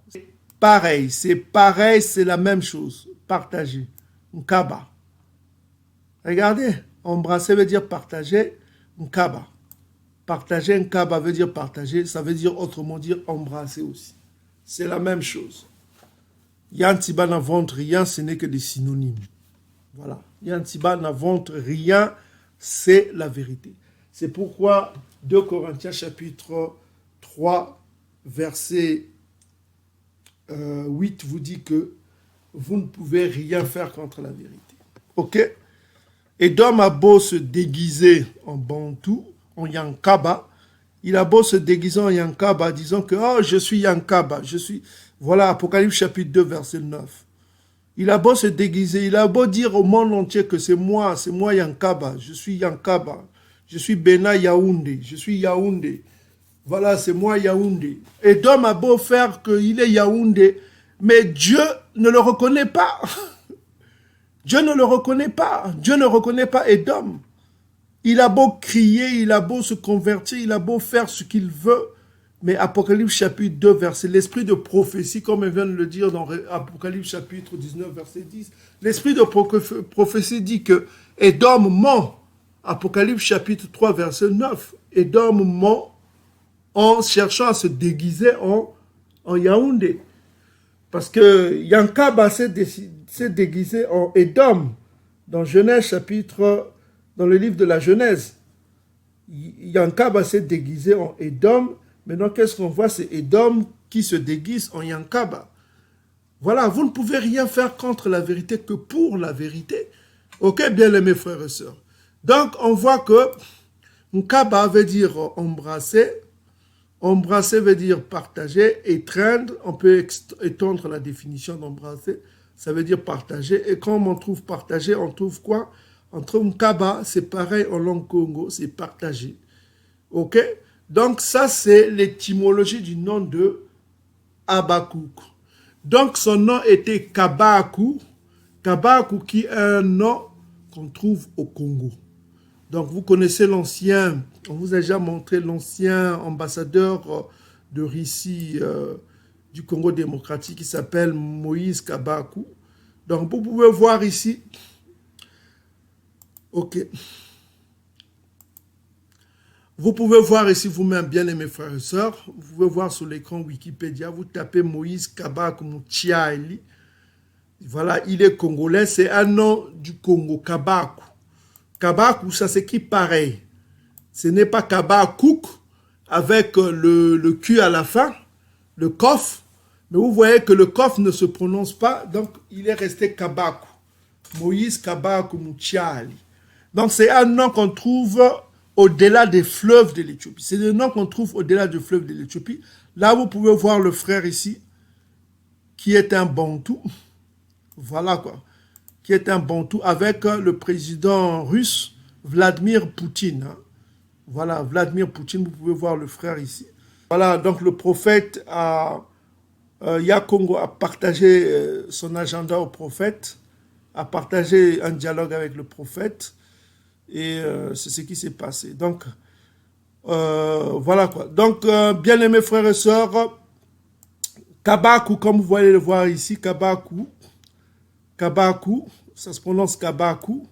Pareil, c'est la même chose. Partager. Nkaba. Regardez, embrasser veut dire partager. Nkaba. Partager, Nkaba veut dire partager. Ça veut dire autrement dire embrasser aussi. C'est la même chose. Yantiba n'invente rien, ce n'est que des synonymes. Voilà. Yantiba n'invente rien, c'est la vérité. C'est pourquoi 2 Corinthiens chapitre 3, verset 8 vous dit que vous ne pouvez rien faire contre la vérité. Ok? Edom a beau se déguiser en Bantou, en Yankaba, il a beau se déguiser en Yankaba, disant que oh, je suis Yankaba, je suis... Voilà, Apocalypse chapitre 2, verset 9. Il a beau se déguiser, il a beau dire au monde entier que c'est moi Yankaba, je suis Yankaba, je suis Bena Yaoundé, je suis Yaoundé. Voilà, c'est moi Yaoundé. Edom a beau faire qu'il est Yaoundé, mais Dieu ne le reconnaît pas. Dieu ne le reconnaît pas. Dieu ne reconnaît pas Edom. Il a beau crier, il a beau se convertir, il a beau faire ce qu'il veut, mais Apocalypse chapitre 2, verset, l'esprit de prophétie, comme il vient de le dire dans Apocalypse chapitre 19, verset 10, l'esprit de prophétie dit que Edom ment. Apocalypse chapitre 3, verset 9, Edom ment en cherchant à se déguiser en Yaoundé. Parce que Yankaba s'est déguisé en Edom dans Genèse chapitre, dans le livre de la Genèse. Yankaba s'est déguisé en Edom. Maintenant, qu'est-ce qu'on voit? C'est Edom qui se déguise en Yankaba. Voilà, vous ne pouvez rien faire contre la vérité que pour la vérité. Ok, bien aimés frères et sœurs. Donc, on voit que Nkaba veut dire embrasser. Embrasser veut dire partager, étreindre. On peut étendre la définition d'embrasser. Ça veut dire partager. Et quand on trouve partager, on trouve quoi? On trouve Nkaba, c'est pareil en langue Congo, c'est partager. Ok? Donc ça, c'est l'étymologie du nom de Habakkuk. Donc son nom était Kabaku. Kabaku qui est un nom qu'on trouve au Congo. Donc vous connaissez l'ancien, on vous a déjà montré l'ancien ambassadeur de Russie du Congo démocratique qui s'appelle Moïse Kabaku. Donc vous pouvez voir ici, ok, vous pouvez voir ici vous-même, bien aimés frères et sœurs, vous pouvez voir sur l'écran Wikipédia, vous tapez Moïse Kabaku Mouchiaeli. Voilà, il est congolais, c'est un nom du Congo, Kabaku. Kabaku, ça s'écrit pareil. Ce n'est pas Kabakouk avec le Q à la fin, le kof. Mais vous voyez que le kof ne se prononce pas, donc il est resté Kabaku. Moïse Kabaku Mouchiali. Donc c'est un nom qu'on trouve au-delà des fleuves de l'Éthiopie. C'est le nom qu'on trouve au-delà des fleuves de l'Éthiopie. Là, vous pouvez voir le frère ici. qui est un Bantou. Voilà quoi. Qui est un Bantou avec le président russe Vladimir Poutine. Hein. Voilà, Vladimir Poutine, vous pouvez voir le frère ici. Voilà, donc le prophète Yakongo a partagé son agenda au prophète, a partagé un dialogue avec le prophète, et c'est ce qui s'est passé. Donc, voilà quoi. Donc, bien aimés frères et sœurs, Kabakou, comme vous voyez le voir ici, Kabakou, ça se prononce Kabakou,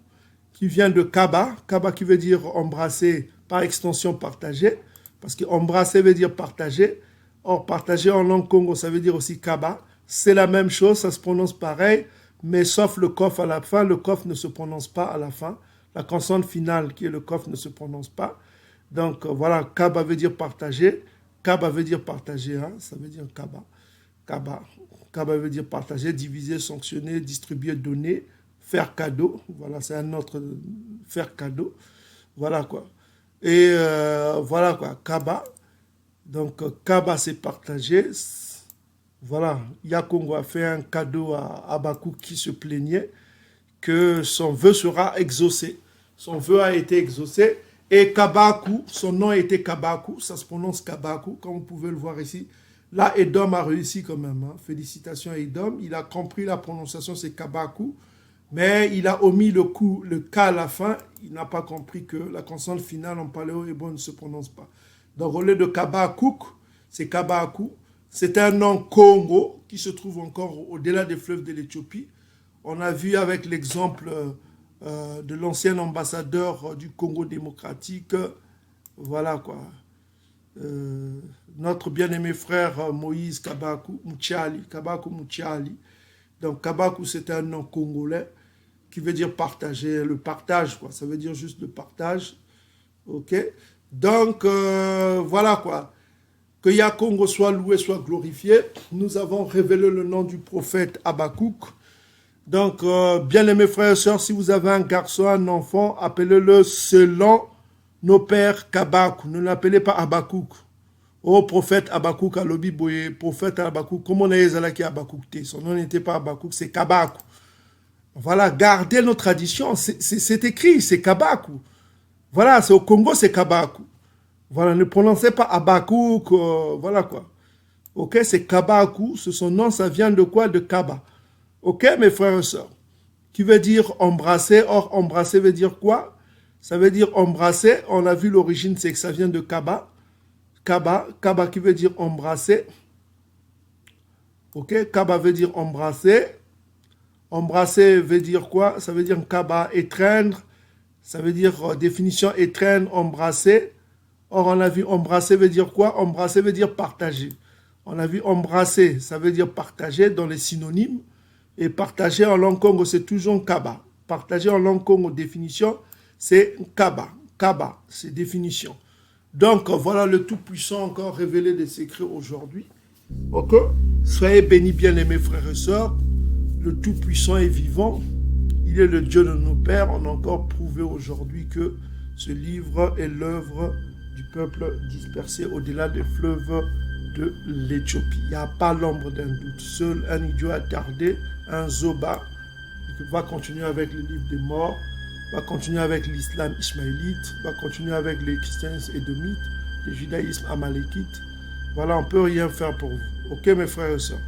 qui vient de Kaba, Kaba qui veut dire embrasser, par extension partager, parce que embrasser veut dire partager. Or, partager en langue Congo, ça veut dire aussi Kaba. C'est la même chose, ça se prononce pareil, mais sauf le kof à la fin, le kof ne se prononce pas à la fin. La consonne finale, qui est le kof, ne se prononce pas. Donc, voilà, Kaba veut dire partager. Kaba veut dire partager, hein, ça veut dire Kaba. Kaba veut dire partager, diviser, sanctionner, distribuer, donner, faire cadeau. Voilà, c'est un autre faire cadeau. Voilà quoi. Et voilà quoi, Kaba. Donc, Kaba, c'est partagé. Voilà, Yakongo a fait un cadeau à Abakouk qui se plaignait que son vœu sera exaucé. Son vœu a été exaucé. Et Kabakou, son nom était Kabakou, ça se prononce Kabakou, comme vous pouvez le voir ici. Là, Edom a réussi quand même. Hein. Félicitations à Edom. Il a compris la prononciation, c'est Kabakou. Mais il a omis le K à la fin. Il n'a pas compris que la consonne finale en paléo-hébreu ne se prononce pas. Donc, au lieu de Kabakouk, c'est Kabakou. C'est un nom Congo qui se trouve encore au-delà des fleuves de l'Éthiopie. On a vu avec l'exemple de l'ancien ambassadeur du Congo démocratique. Voilà quoi. Notre bien-aimé frère Moïse Kabakou Mouchiali. Donc, Kabakou, c'est un nom congolais qui veut dire partager, le partage, quoi. Ça veut dire juste le partage. OK? Donc, voilà, quoi. Que Yakongo soit loué, soit glorifié. Nous avons révélé le nom du prophète Abakouk. Donc, bien-aimés frères et sœurs, si vous avez un garçon, un enfant, appelez-le selon nos pères Kabakou. Ne l'appelez pas Abakouk. Oh, prophète Abakouk, Alobi Boye, prophète Abakouk, comment on a Ezalaki Abakouk? Son nom n'était pas Abakouk, c'est Kabakou. Voilà, gardez nos traditions, c'est écrit, c'est Kabakou. Voilà, c'est au Congo, c'est Kabakou. Voilà, ne prononcez pas Abakouk, voilà quoi. Ok, c'est Kabakou, son nom, ça vient de quoi? De Kaba. Ok, mes frères et sœurs, qui veut dire embrasser. Or, embrasser veut dire quoi? Ça veut dire embrasser, on a vu l'origine, c'est que ça vient de Kaba. Kaba qui veut dire embrasser. Ok, Kaba veut dire embrasser. Embrasser veut dire quoi? Ça veut dire Kaba, étreindre. Ça veut dire définition étreindre, embrasser. Or, on a vu embrasser veut dire quoi? Embrasser veut dire partager. On a vu embrasser, ça veut dire partager dans les synonymes. Et partager en langue Congo, c'est toujours Kaba. Partager en langue Congo, définition, c'est Kaba. Kaba, c'est définition. Donc, voilà le Tout-Puissant encore révélé des secrets aujourd'hui. Ok? Soyez bénis, bien-aimés frères et sœurs. Le Tout-Puissant est vivant. Il est le Dieu de nos pères. On a encore prouvé aujourd'hui que ce livre est l'œuvre du peuple dispersé au-delà des fleuves de l'Éthiopie. Il n'y a pas l'ombre d'un doute. Seul un idiot attardé, un Zoba, qui va continuer avec le livre des morts, va continuer avec l'islam ismaélite, va continuer avec les christianismes édomites, le judaïsme amalékite. Voilà, on ne peut rien faire pour vous. Ok, mes frères et sœurs.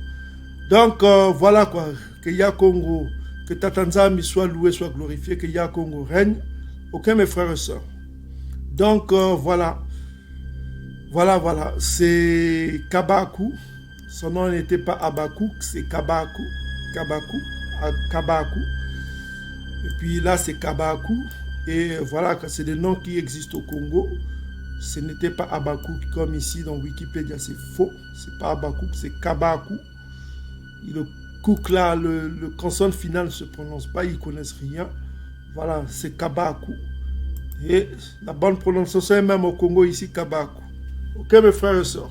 Donc, voilà quoi. Que Yakongo, que Tatanzami soit loué, soit glorifié, que Yakongo règne. Ok, mes frères et sœurs. Donc, voilà. Voilà. C'est Kabakou. Son nom n'était pas Abakouk, c'est Kabakou. Kabakou. Et puis là, c'est Kabakou. Et voilà, c'est des noms qui existent au Congo. Ce n'était pas Abakouk comme ici dans Wikipédia, c'est faux. C'est pas Abakouk, c'est Kabakou. Et le kouk là, le consonne final ne se prononce pas, ils ne connaissent rien. Voilà, c'est Kabakou. Et la bonne prononciation est même au Congo ici, Kabakou. Ok, mes frères et sœurs.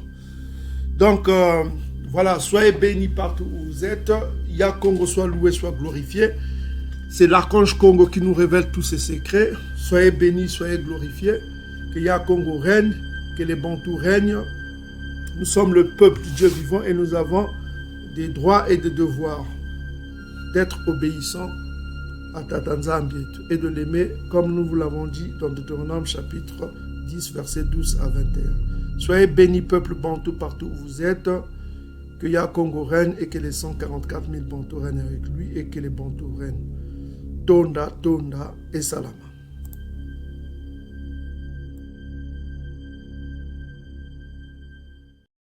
Donc, voilà, soyez bénis partout où vous êtes. Yakongo soit loué, soit glorifié. C'est l'archange Congo qui nous révèle tous ses secrets. Soyez bénis, soyez glorifiés. Que Yakongo règne, que les Bantous règnent. Nous sommes le peuple du Dieu vivant et nous avons des droits et des devoirs, d'être obéissant à Tata Nzambi et de l'aimer comme nous vous l'avons dit dans Deutéronome chapitre 10, versets 12 à 21. Soyez bénis, peuple bantou, partout où vous êtes, que Ya Congo règne et que les 144 000 bantous règnent avec lui et que les bantous règnent. Tonda, Tonda et Salama.